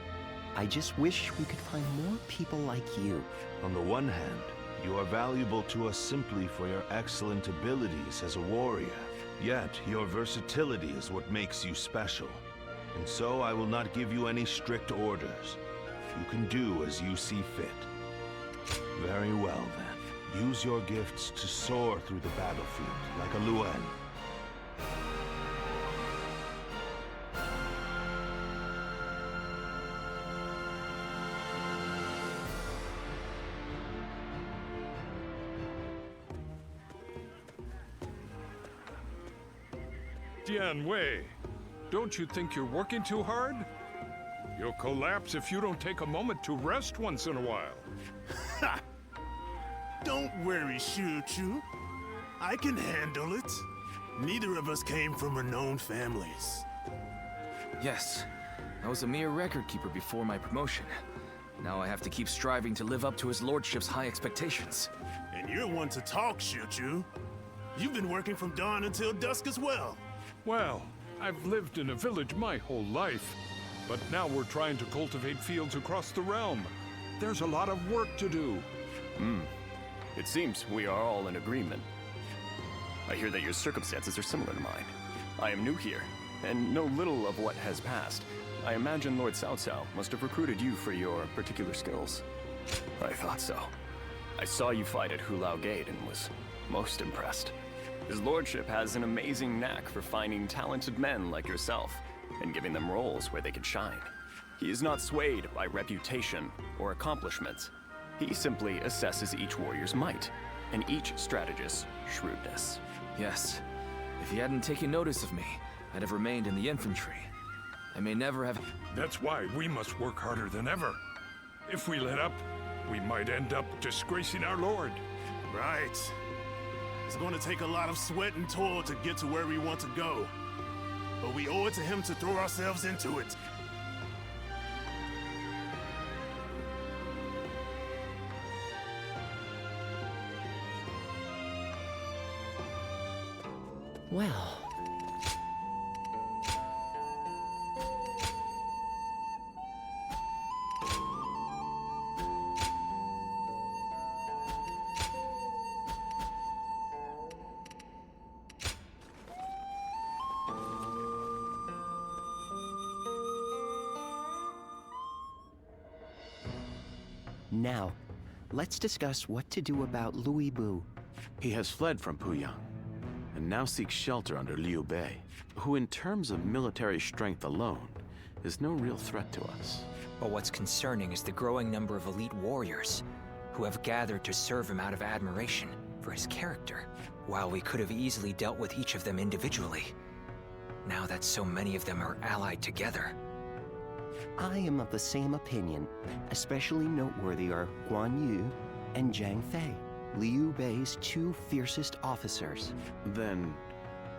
I just wish we could find more people like you. On the one hand, you are valuable to us simply for your excellent abilities as a warrior. Yet, your versatility is what makes you special. And so I will not give you any strict orders. You can do as you see fit. Very well, then. Use your gifts to soar through the battlefield, like a Luan. Dian Wei, don't you think you're working too hard? You'll collapse if you don't take a moment to rest once in a while. Ha! Don't worry, Shu Chu. I can handle it. Neither of us came from renowned families. Yes, I was a mere record keeper before my promotion. Now I have to keep striving to live up to his lordship's high expectations. And you're one to talk, Shu Chu. You've been working from dawn until dusk as well. Well, I've lived in a village my whole life, but now we're trying to cultivate fields across the realm. There's a lot of work to do. It It seems we are all in agreement. I hear that your circumstances are similar to mine. I am new here, and know little of what has passed. I imagine Lord Cao Cao must have recruited you for your particular skills. I thought so. I saw you fight at Hulao Gate and was most impressed. His lordship has an amazing knack for finding talented men like yourself and giving them roles where they could shine. He is not swayed by reputation or accomplishments. He simply assesses each warrior's might and each strategist's shrewdness. Yes. If he hadn't taken notice of me, I'd have remained in the infantry. I may never have... That's why we must work harder than ever. If we let up, we might end up disgracing our lord. Right. It's going to take a lot of sweat and toil to get to where we want to go. But we owe it to him to throw ourselves into it. Well... Now, let's discuss what to do about Louis Bu. He has fled from Puyang, and now seeks shelter under Liu Bei, who in terms of military strength alone, is no real threat to us. But what's concerning is the growing number of elite warriors who have gathered to serve him out of admiration for his character. While we could have easily dealt with each of them individually, now that so many of them are allied together. I am of the same opinion. Especially noteworthy are Guan Yu and Zhang Fei, Liu Bei's two fiercest officers. Then,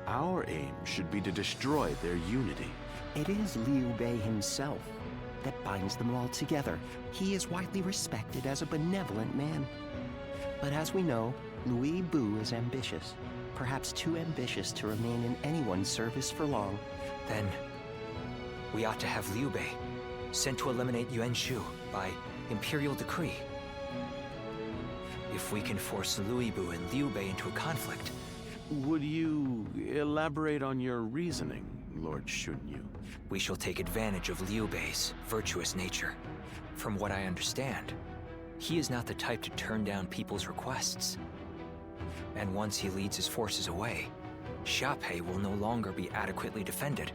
our aim should be to destroy their unity. It is Liu Bei himself that binds them all together. He is widely respected as a benevolent man. But as we know, Louis Bu is ambitious. Perhaps too ambitious to remain in anyone's service for long. Then, we ought to have Liu Bei sent to eliminate Yuan Shu by imperial decree. If we can force Louis Bu and Liu Bei into a conflict... Would you elaborate on your reasoning, Lord Shunyu? We shall take advantage of Liu Bei's virtuous nature. From what I understand, he is not the type to turn down people's requests. And once he leads his forces away, Xiaopei will no longer be adequately defended.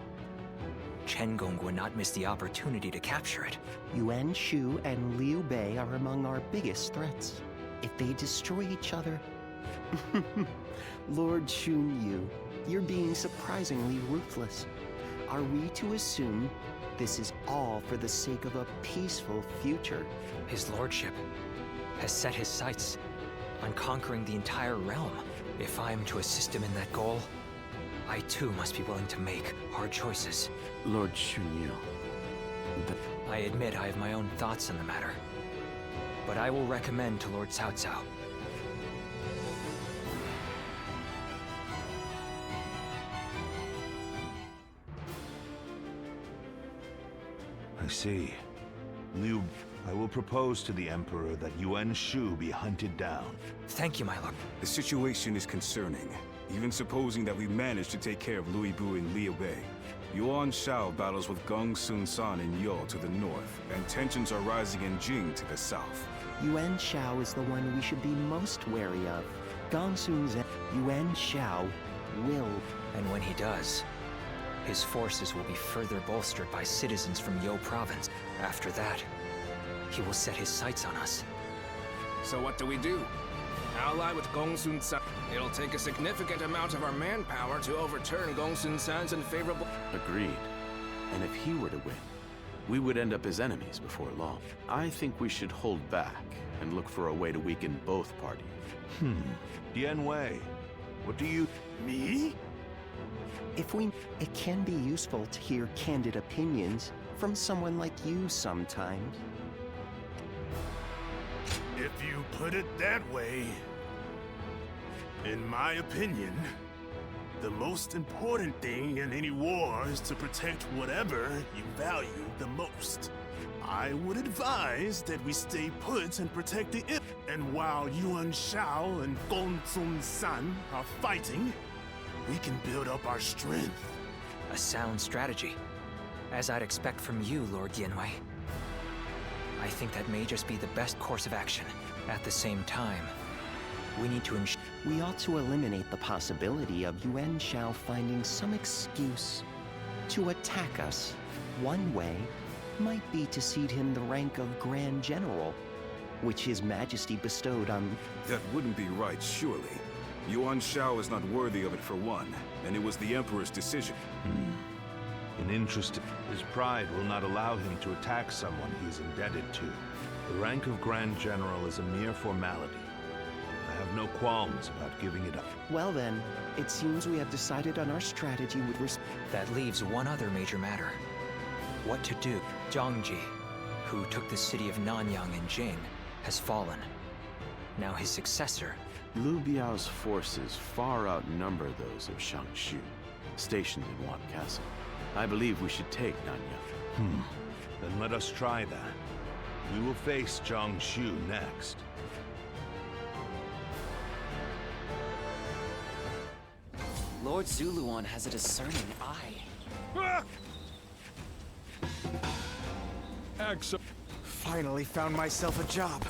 Chengong would not miss the opportunity to capture it. Yuan Shu and Liu Bei are among our biggest threats. If they destroy each other... Lord Shunyu, you're being surprisingly ruthless. Are we to assume this is all for the sake of a peaceful future? His lordship has set his sights on conquering the entire realm. If I am to assist him in that goal, I too must be willing to make hard choices. Lord Shunyu... I admit I have my own thoughts on the matter, but I will recommend to Lord Cao Cao. I see. Liu, I will propose to the Emperor that Yuan Shu be hunted down. Thank you, my lord. The situation is concerning, even supposing that we manage to take care of Louis Bu and Liu Bei. Yuan Shao battles with Gong Sun San in Yo to the north, and tensions are rising in Jing to the south. Yuan Shao is the one we should be most wary of. Gong Sun Zan, Yuan Shao will. And when he does, his forces will be further bolstered by citizens from Yo province. After that, he will set his sights on us. So what do we do? Ally with Gong Sun San. It'll take a significant amount of our manpower to overturn Gong Sun San's unfavorable... Agreed. And if he were to win, we would end up as enemies before long. I think we should hold back and look for a way to weaken both parties. Dian Wei, what do you... Me? It can be useful to hear candid opinions from someone like you sometimes. If you put it that way, in my opinion, the most important thing in any war is to protect whatever you value the most. I would advise that we stay put and protect the IP. And while Yuan Shao and Gong Sun San are fighting, we can build up our strength. A sound strategy. As I'd expect from you, Lord Yanwei. I think that may just be the best course of action. At the same time, we need to ensure... We ought to eliminate the possibility of Yuan Shao finding some excuse to attack us. One way might be to cede him the rank of Grand General, which His Majesty bestowed on... That wouldn't be right, surely. Yuan Shao is not worthy of it for one, and it was the Emperor's decision. An interest. His pride will not allow him to attack someone he is indebted to. The rank of Grand General is a mere formality. I have no qualms about giving it up. Well then, it seems we have decided on our strategy with respect... That leaves one other major matter. What to do? Zhangji, who took the city of Nanyang in Jing, has fallen. Now his successor... Liu Biao's forces far outnumber those of Shangshu, stationed in Wan Castle. I believe we should take Nanyang. Then let us try that. We will face Jiangshu next. Lord Zuluan has a discerning eye. Finally found myself a job.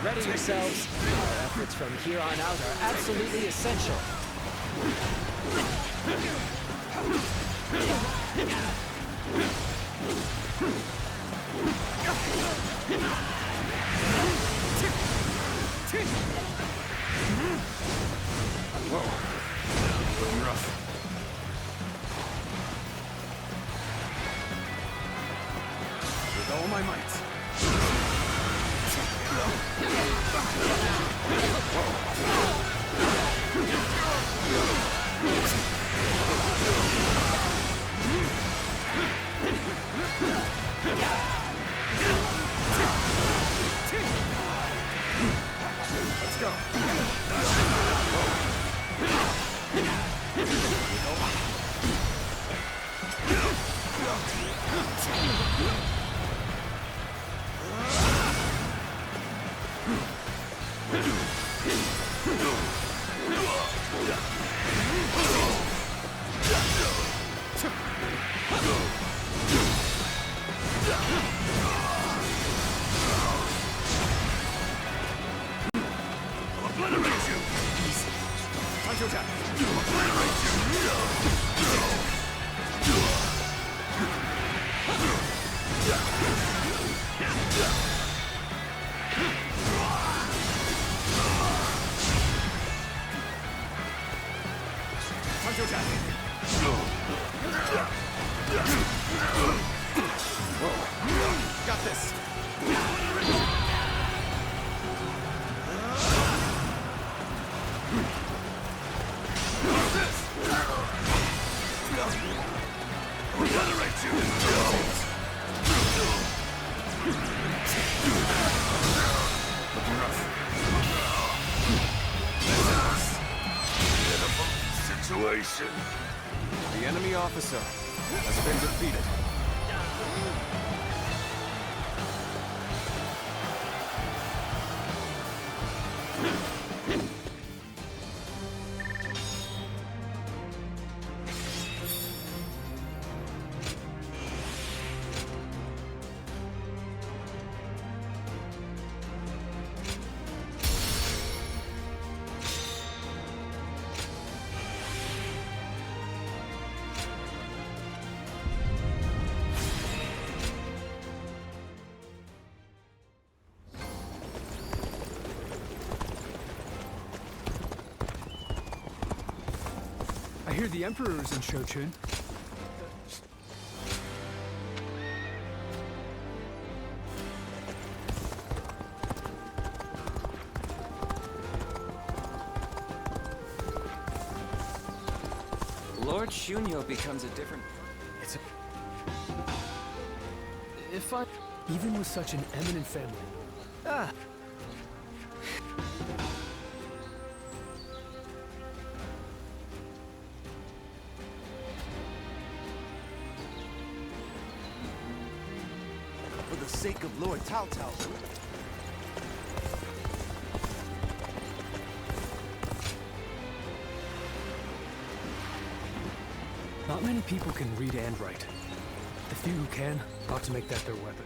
Ready yourselves. Our efforts from here on out are absolutely essential. Whoa. Looking rough. With all my might. Let's go. Got this. officer has been defeated. I hear the Emperor is in Shochun. Lord Shunyo becomes a different... If I... Even with such an eminent family. Ah! For the sake of Lord Cao Cao. Not many people can read and write. The few who can ought to make that their weapon.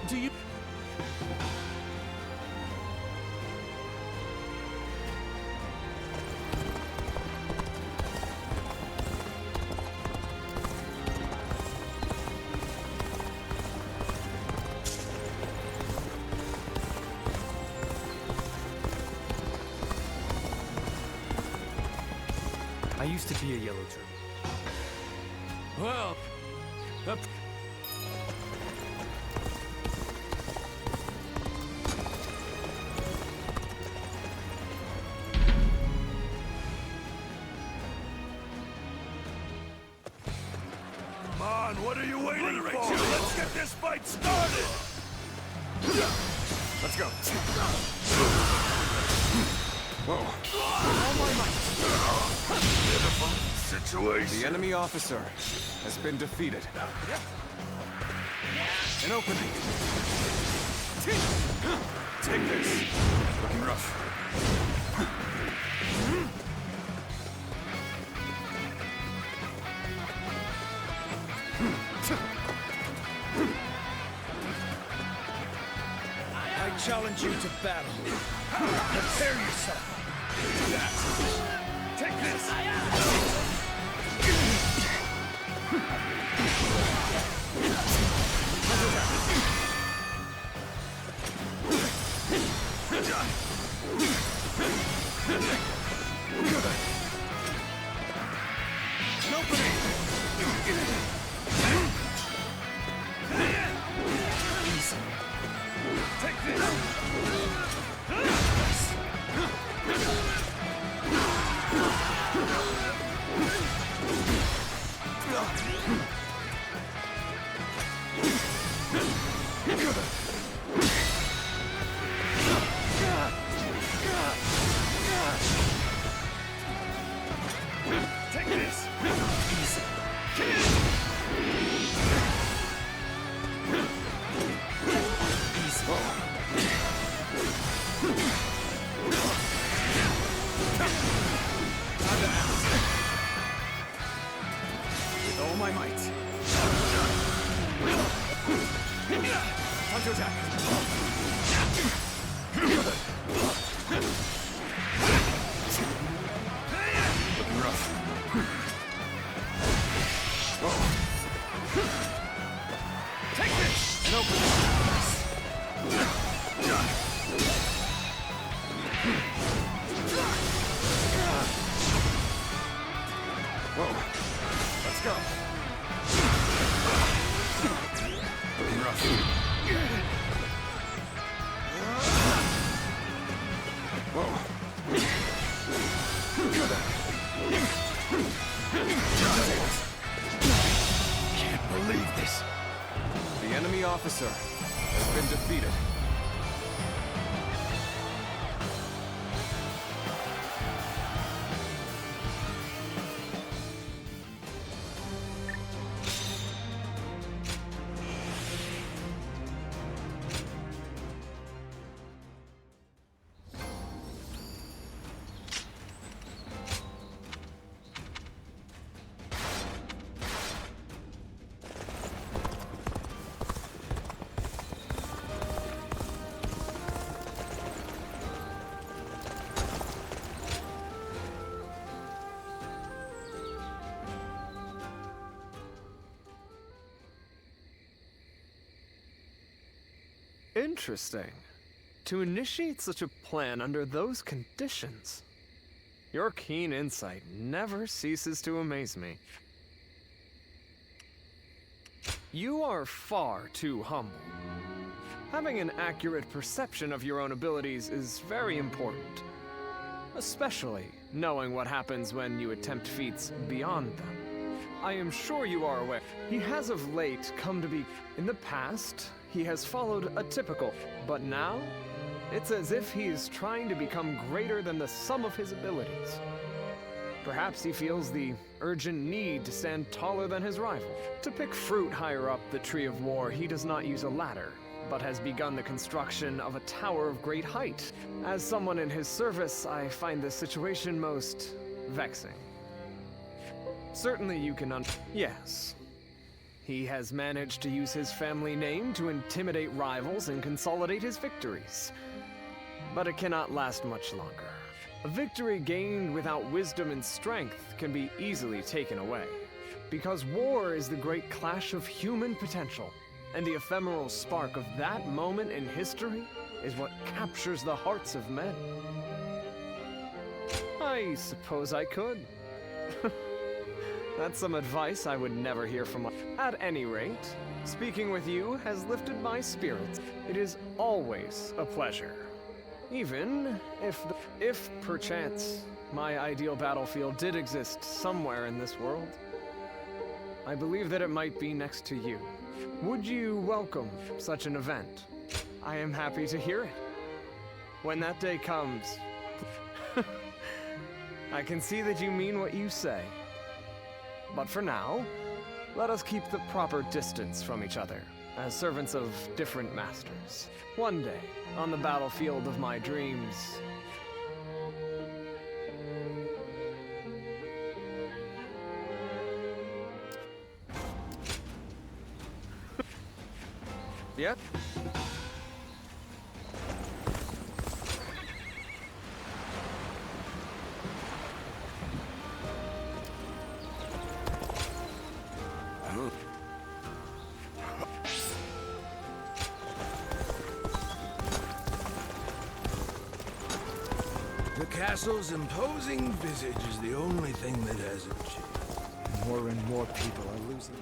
Do you... I used to be a yellow turtle. Well, Come on, what are you waiting for? Let's get this fight started! Let's go. Whoa. Situation. The enemy officer has been defeated. An opening. Take this. Looking rough. I challenge you to battle. Prepare yourself. Take this. Whoa. Let's go. Can't believe this. The enemy officer has been defeated. Interesting. To initiate such a plan under those conditions. Your keen insight never ceases to amaze me. You are far too humble. Having an accurate perception of your own abilities is very important. Especially knowing what happens when you attempt feats beyond them. I am sure you are aware. He has of late come to be... In the past, he has followed a typical, but now, it's as if he is trying to become greater than the sum of his abilities. Perhaps he feels the urgent need to stand taller than his rival. To pick fruit higher up the Tree of War, he does not use a ladder, but has begun the construction of a tower of great height. As someone in his service, I find this situation most vexing. Certainly you can Yes. He has managed to use his family name to intimidate rivals and consolidate his victories. But it cannot last much longer. A victory gained without wisdom and strength can be easily taken away. Because war is the great clash of human potential, and the ephemeral spark of that moment in history is what captures the hearts of men. I suppose I could. That's some advice I would never hear from. At any rate, speaking with you has lifted my spirits. It is always a pleasure. Even if perchance my ideal battlefield did exist somewhere in this world, I believe that it might be next to you. Would you welcome such an event? I am happy to hear it. When that day comes, I can see that you mean what you say. But for now, let us keep the proper distance from each other, as servants of different masters. One day, on the battlefield of my dreams... Yep. The castle's imposing visage is the only thing that hasn't changed. More and more people are losing.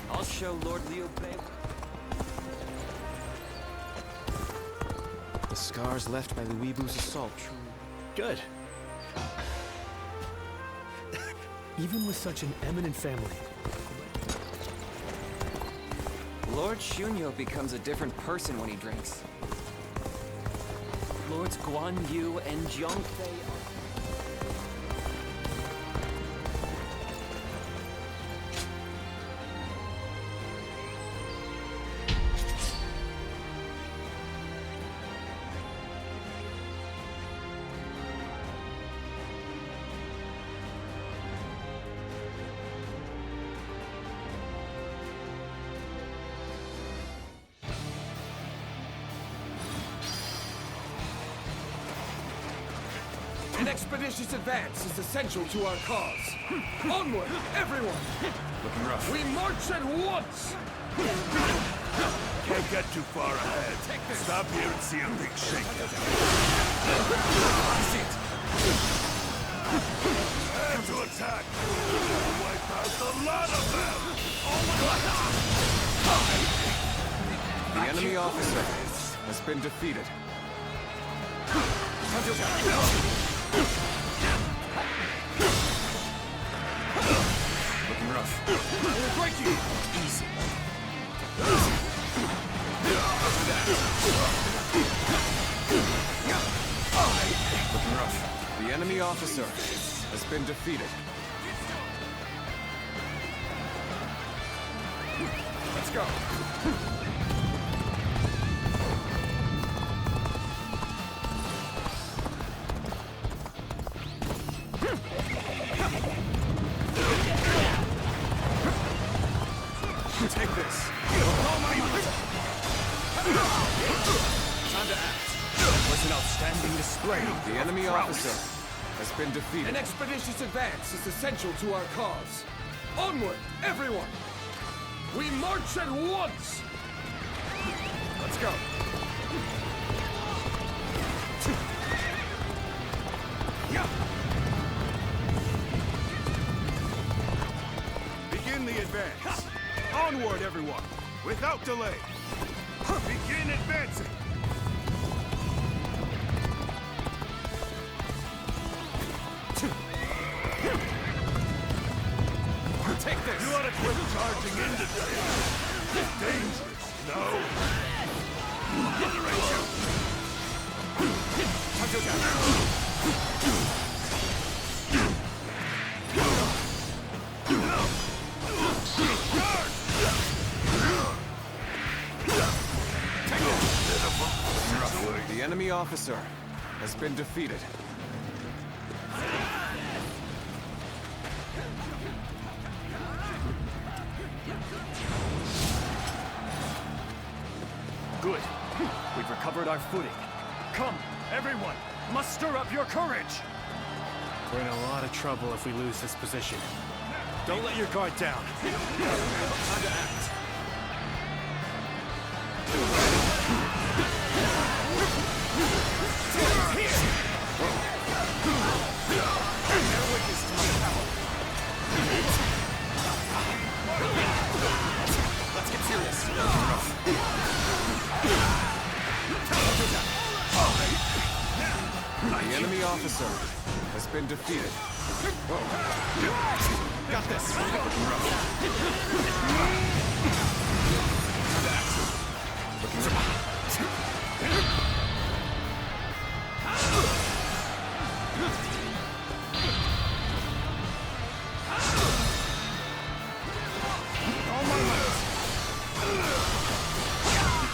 I'll show Lord Liu Bei. The scars left by Luibu's assault. Good. Even with such an eminent family. Lord Shunyo becomes a different person when he drinks. Lords Guan Yu and Zhongfei are... An expeditious advance is essential to our cause. Onward, everyone! Looking rough. We march at once! Can't get too far ahead. Stop here and see a big shakedown. And to attack! Wipe out the lot of them! The enemy officer has been defeated. Looking rough. We'll break you! Easy. Looking rough. The enemy officer has been defeated. Let's go! Take this. Time to act. That was an outstanding display. The enemy officer has been defeated. An expeditious advance is essential to our cause. Onward, everyone! We march at once! Let's go. Begin the advance. Onward, everyone, without delay. Begin advancing. Take this! You ought to quit charging into this. It's dangerous, no? The enemy officer has been defeated. Good. We've recovered our footing. Come, everyone, muster up your courage! We're in a lot of trouble if we lose this position. Don't let your guard down. Time to act. Let's get serious. The enemy officer has been defeated. Got this.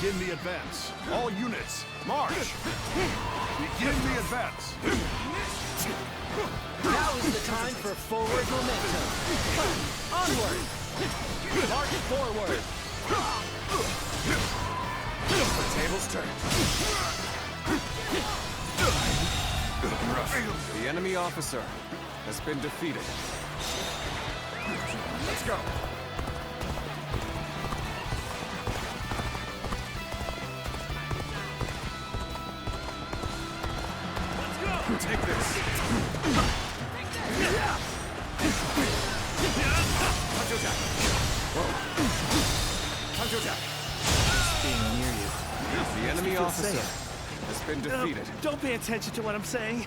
Begin the advance. All units, march! Begin the advance. Now is the time for forward momentum. Onward! March forward! The tables turned. The enemy officer has been defeated. Let's go. Take this. Being near you. The enemy officer has been defeated. Don't pay attention to what I'm saying.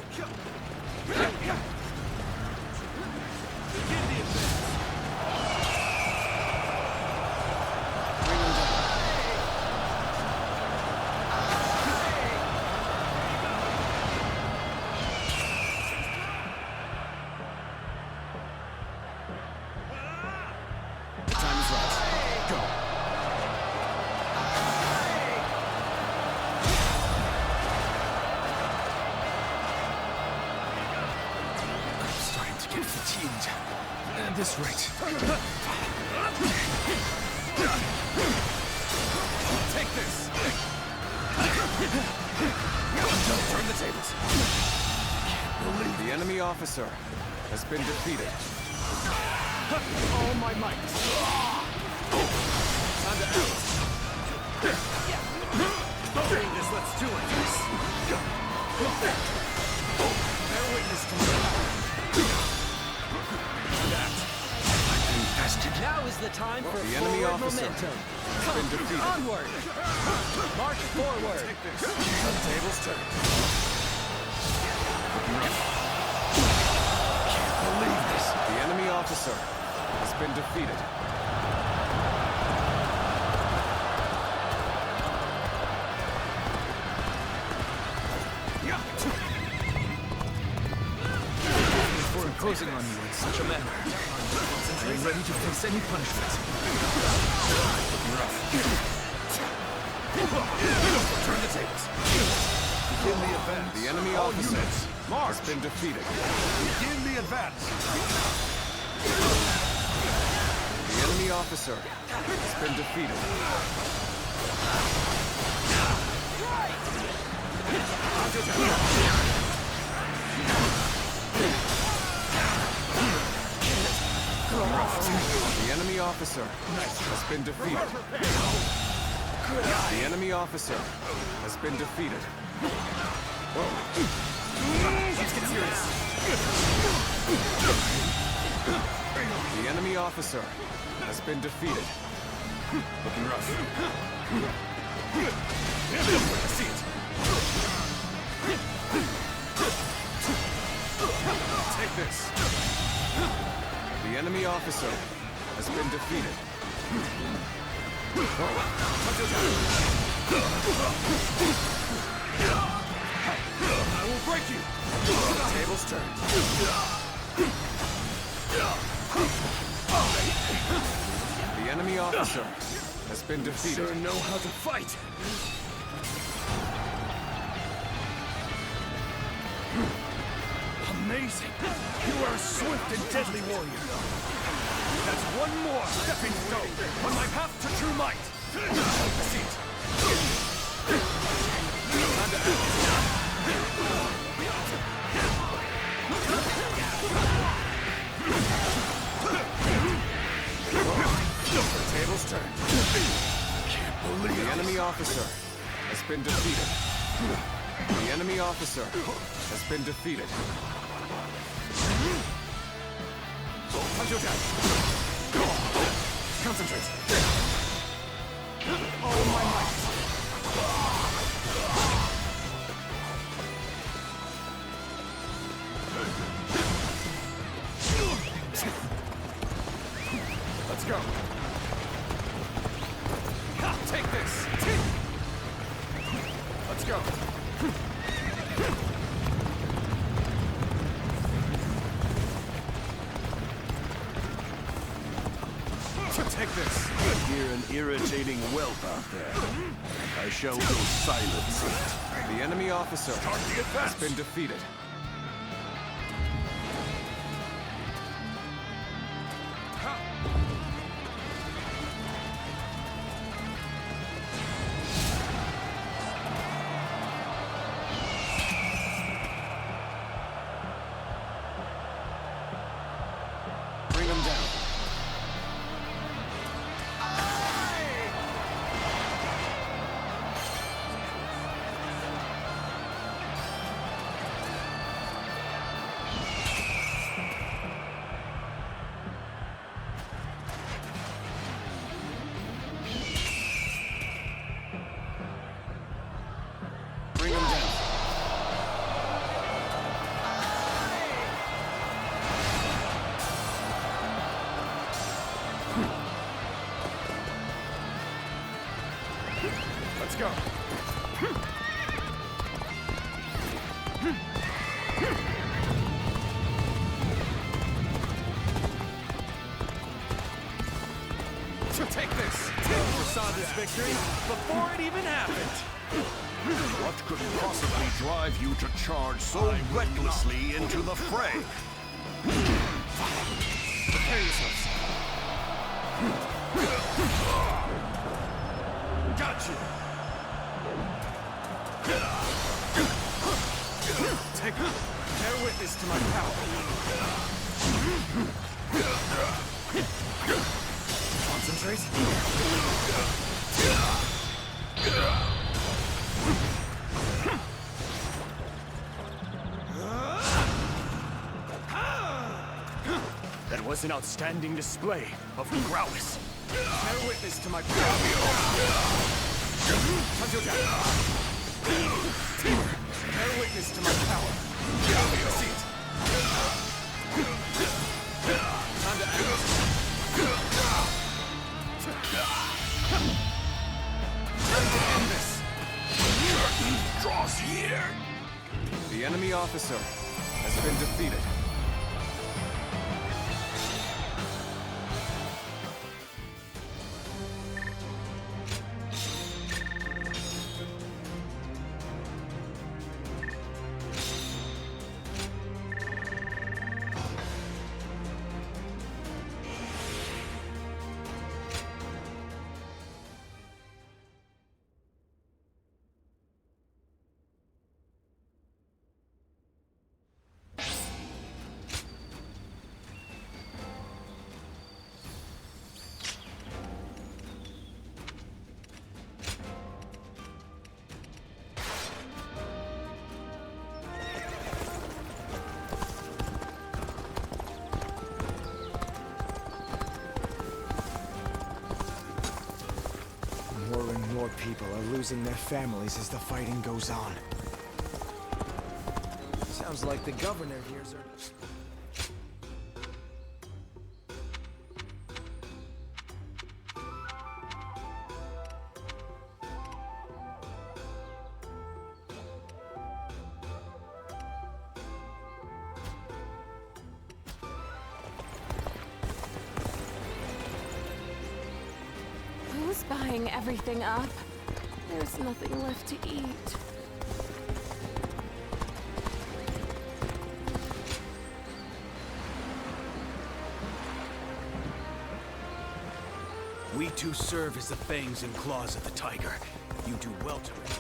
At this rate. Take this! Turn the tables. Can't believe the enemy officer has been defeated. All my might. Time to out. Doing this, let's do it. Bear witness to me. Now is the time for the enemy forward officer momentum. has been defeated. Onward! March forward! The tables turned. Can't believe this. The enemy officer has been defeated. For imposing on you in such a manner. Are you ready to face any punishment? Turn the tables. Begin the advance. The enemy All officer units, march. has been defeated. Begin the advance. The enemy officer has been defeated. The enemy officer has been defeated. The enemy officer has been defeated. Let's get serious. The enemy officer has been defeated. Looking rough. I see it. Take this. The enemy officer has been defeated. I will break you. Tables turned. The enemy officer has been defeated. Sure know how to fight. Amazing. You are a swift and deadly warrior. That's one more stepping stone on my path to true might. I see it. Time to The tables turned. Can't believe the enemy officer has been defeated. The enemy officer has been defeated. Concentrate. All my might. Let's go. Take this. Let's go. Take this. I hear an irritating whelp out there. I shall go silence it. The enemy officer has been defeated. Bring him down. Bring him down. Let's go. Take this. Foresaw this victory before it even happened. What could possibly drive you to charge so recklessly into the fray? Prepare yourselves. Got you. Take it. Bear witness to my power. Concentrate. That was an outstanding display of prowess. Bear witness to my power. Bear witness to my power. See it. Time to act. Time to end this. Curtain draws here. The enemy officer has been defeated. More and more people are losing their families as the fighting goes on. Sounds like the governor here's her. Who's buying everything up? There's nothing left to eat. We two serve as the fangs and claws of the tiger. You do well to it.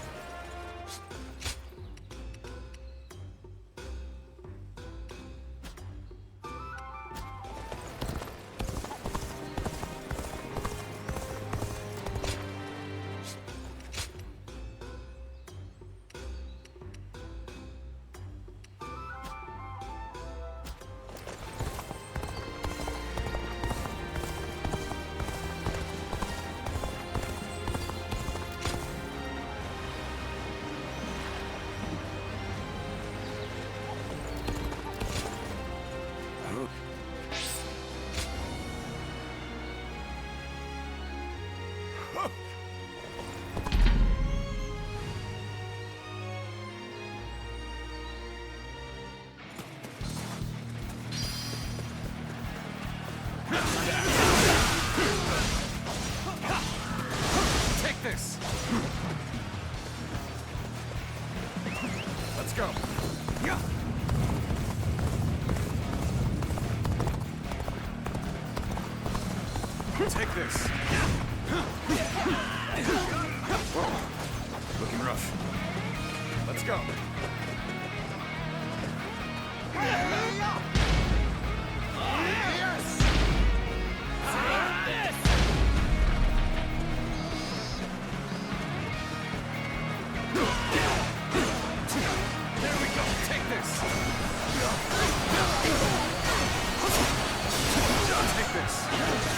Take this! Let's go. Yeah. Take this. Whoa. Looking rough. Let's go. Yes! Take this! There we go. Take this. Take this.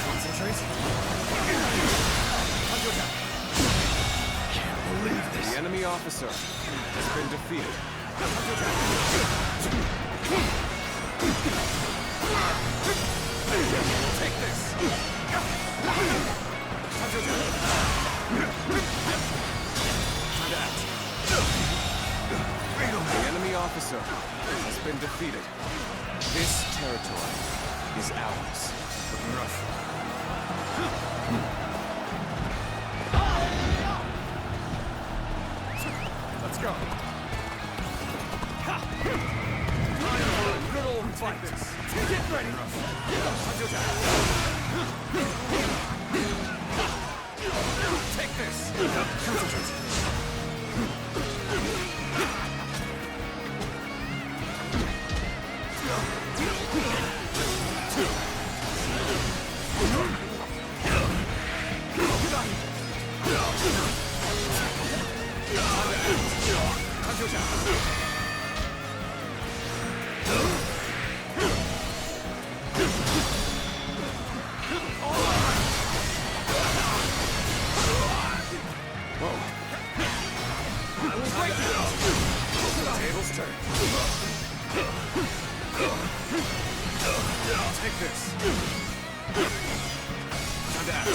Concentrate. Can't believe this. The enemy officer has been defeated. Take this. Time to act. The enemy officer has been defeated. This territory is ours. Looking rough. Let's go. Time for a good old fight. Get ready. Take this. Concentrate. Tables turn. Take this. Time to act.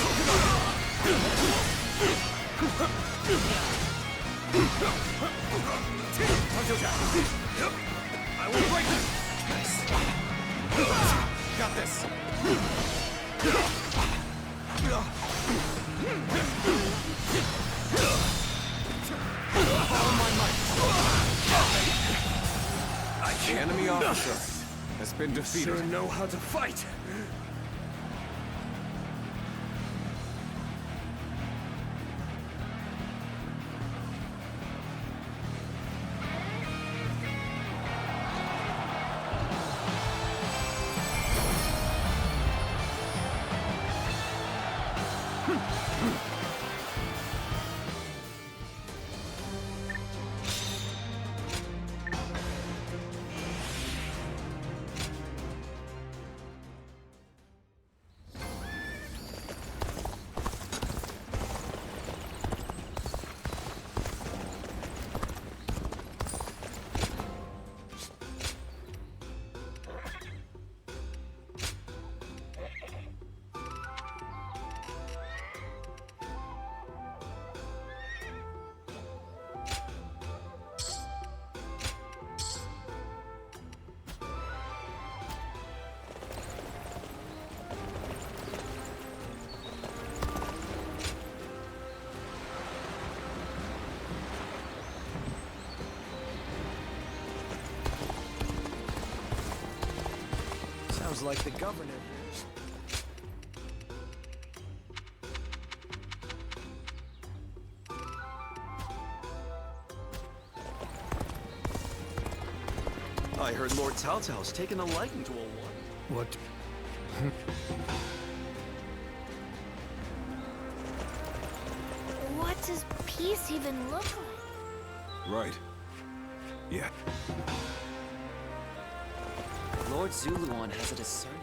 I will break this. Nice. Got this. Follow my might. The enemy officer has been defeated. Sure know how to fight. Sounds like the governor. I heard Lord Cao Cao's taken a liking to a war. What? What does peace even look like? Right. Yeah. Lord Zuluan has a discerning.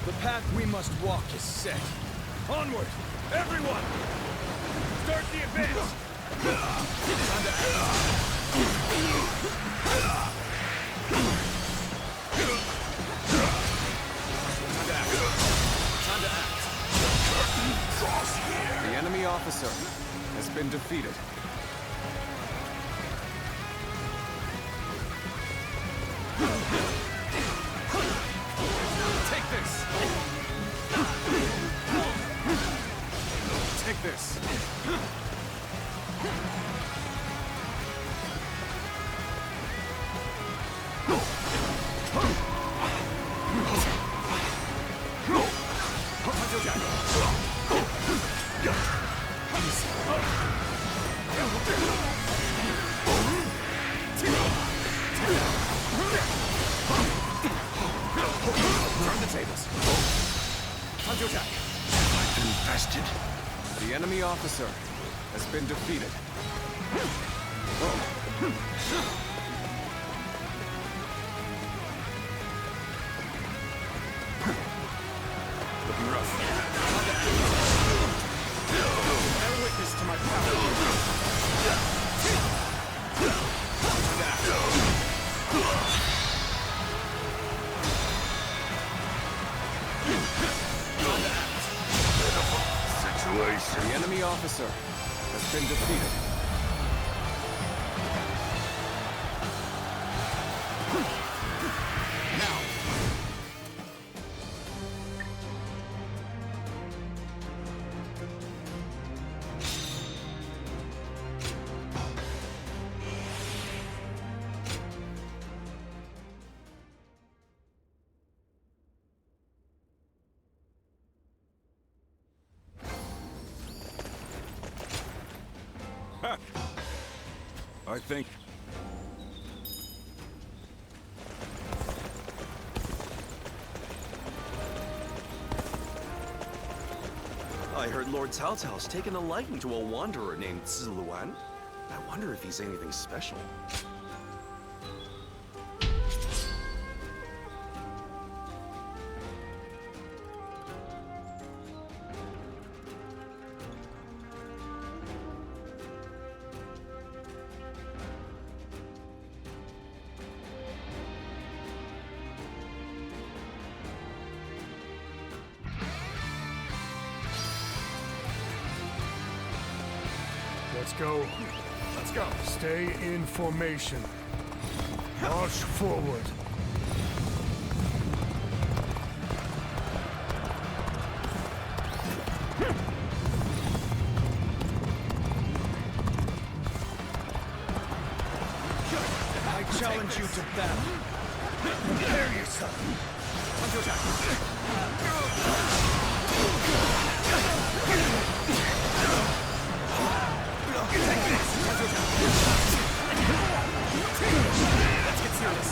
The path we must walk is set. Onward, everyone! Start the advance! Time to act. Time to act. The enemy officer has been defeated. Take this! Take this! Turn the tables. Hunter attack. I've been bested. The enemy officer has been defeated. Looking rough. Bear witness to my power. The enemy officer has been defeated. Now, I think... I heard Lord Cao Cao's taken a liking to a wanderer named Ziluan. I wonder if he's anything special. Let's go. Let's go. Stay in formation. March forward. I challenge you to battle. Prepare yourself. Let's get serious.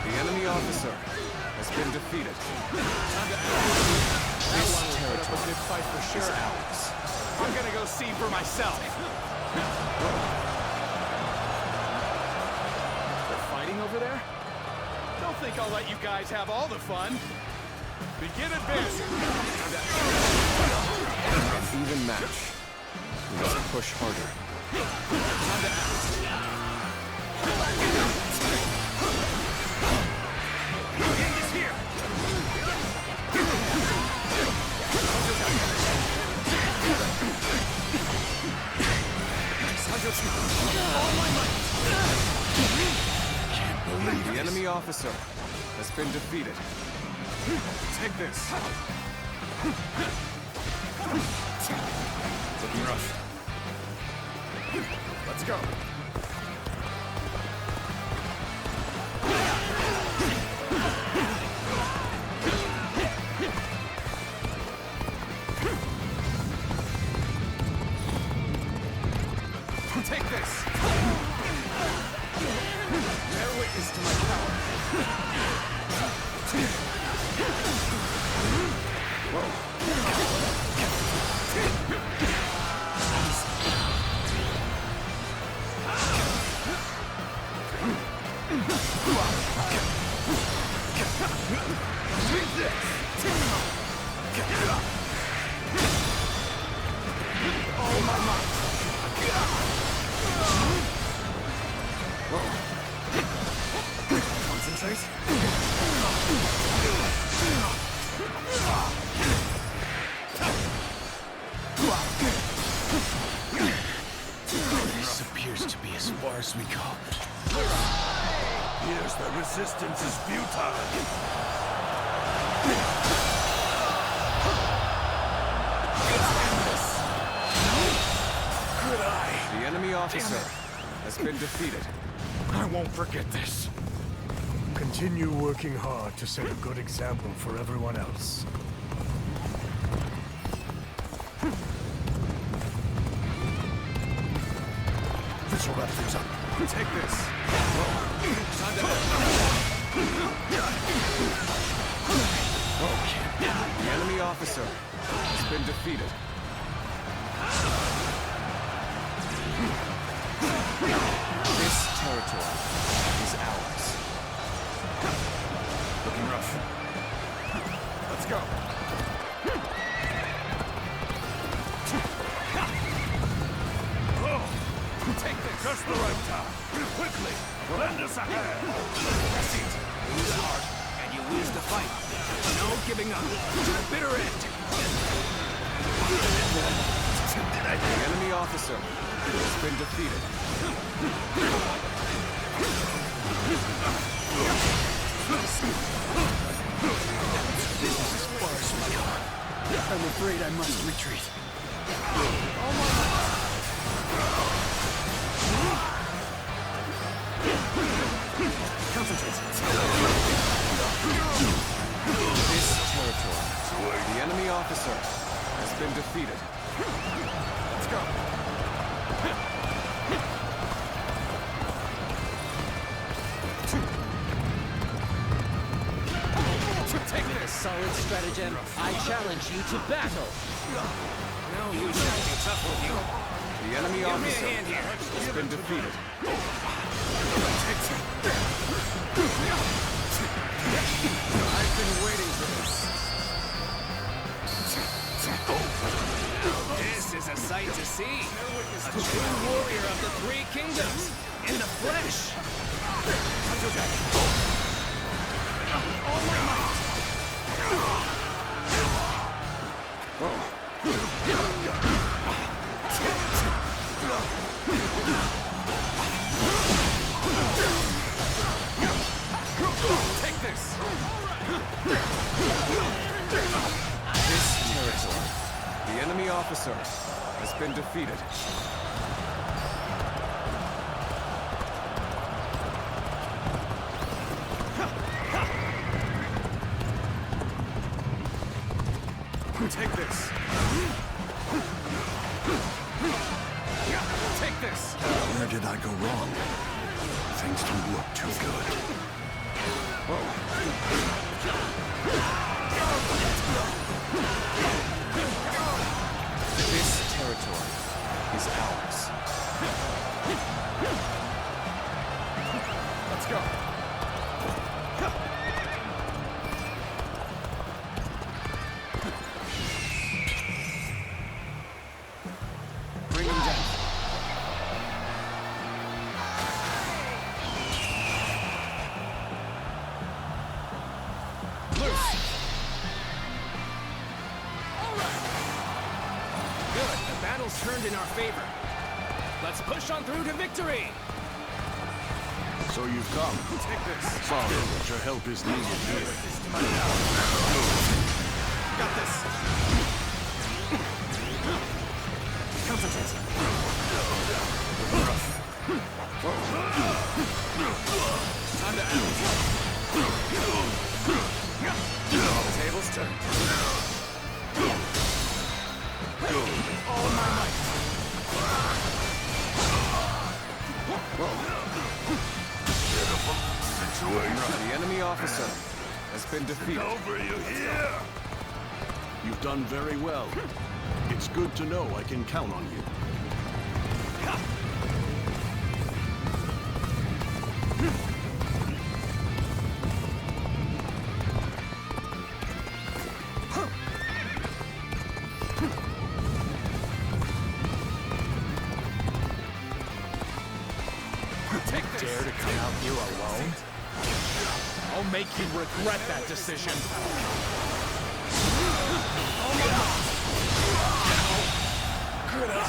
The enemy officer has been defeated. This territory put up a good fight for sure. I'm gonna go see for myself. They're fighting over there? Don't think I'll let you guys have all the fun. Begin advancing. An even match. We must push harder. End is here. All my might. Can't believe the enemy officer has been defeated. Take this. Looking rough. Let's go. Take this. Bear witness to my power. All my might. Concentrate. This appears to be as far as we go. Appears that resistance is futile. Good eye. The enemy officer has been defeated. I won't forget this. Continue working hard to set a good example for everyone else. This will wrap things up. Take this. Okay. The enemy officer has been defeated. This territory is ours. Looking rough. Let's go. Take this. Just the right time. Quickly, lend us a hand. That's it. Lose hard, and you lose the fight. No giving up. To the bitter end. The enemy officer has been defeated. This is as far as we go. I'm afraid I must retreat. Concentrate. This territory, the enemy officer has been defeated. Let's go. solid stratagem, I challenge you to battle. No use acting tough with you. The enemy officer has been defeated. I've been waiting for this. This is a sight to see. A true warrior of the Three Kingdoms, in the flesh. All my might. Take this. This territory. The enemy officer has been defeated. Take this. Take this. Where did I go wrong? Things don't look too good. This territory is ours. Let's go. Bring him down. Loose. All right. Good. The battle's turned in our favor. Let's push on through to victory. So you've come. Take this. Sorry, but your help is needed here. Got this. Concentrate. Time to act. The table's turned. All my might. The enemy officer has been defeated. Over you here! You've done very well. It's good to know I can count on you. Dare to come out here alone? I'll make you regret that decision.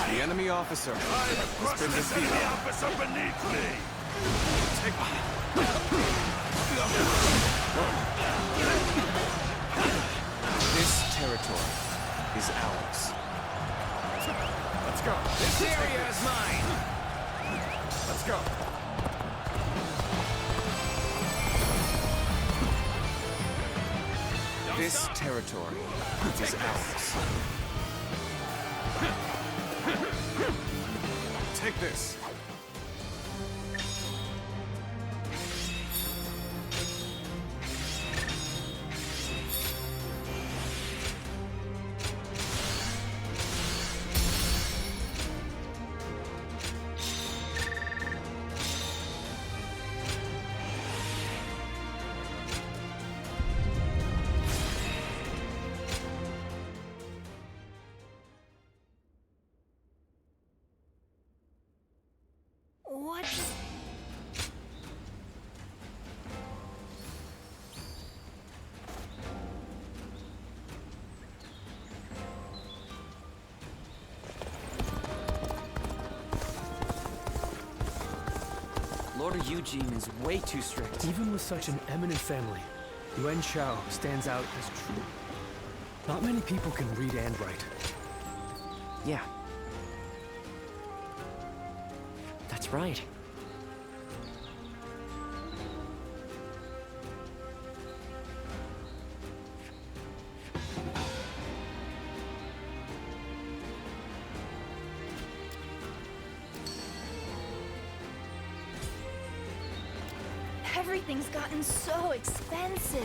The enemy officer has been defeated. The officer beneath me! This territory is ours. Let's go. This area is mine. Let's go. This territory is ours. Take this. What? Lord Eugene is way too strict. Even with such an eminent family, Yuan Shao stands out as true. Not many people can read and write. Yeah. That's right. Everything's gotten so expensive.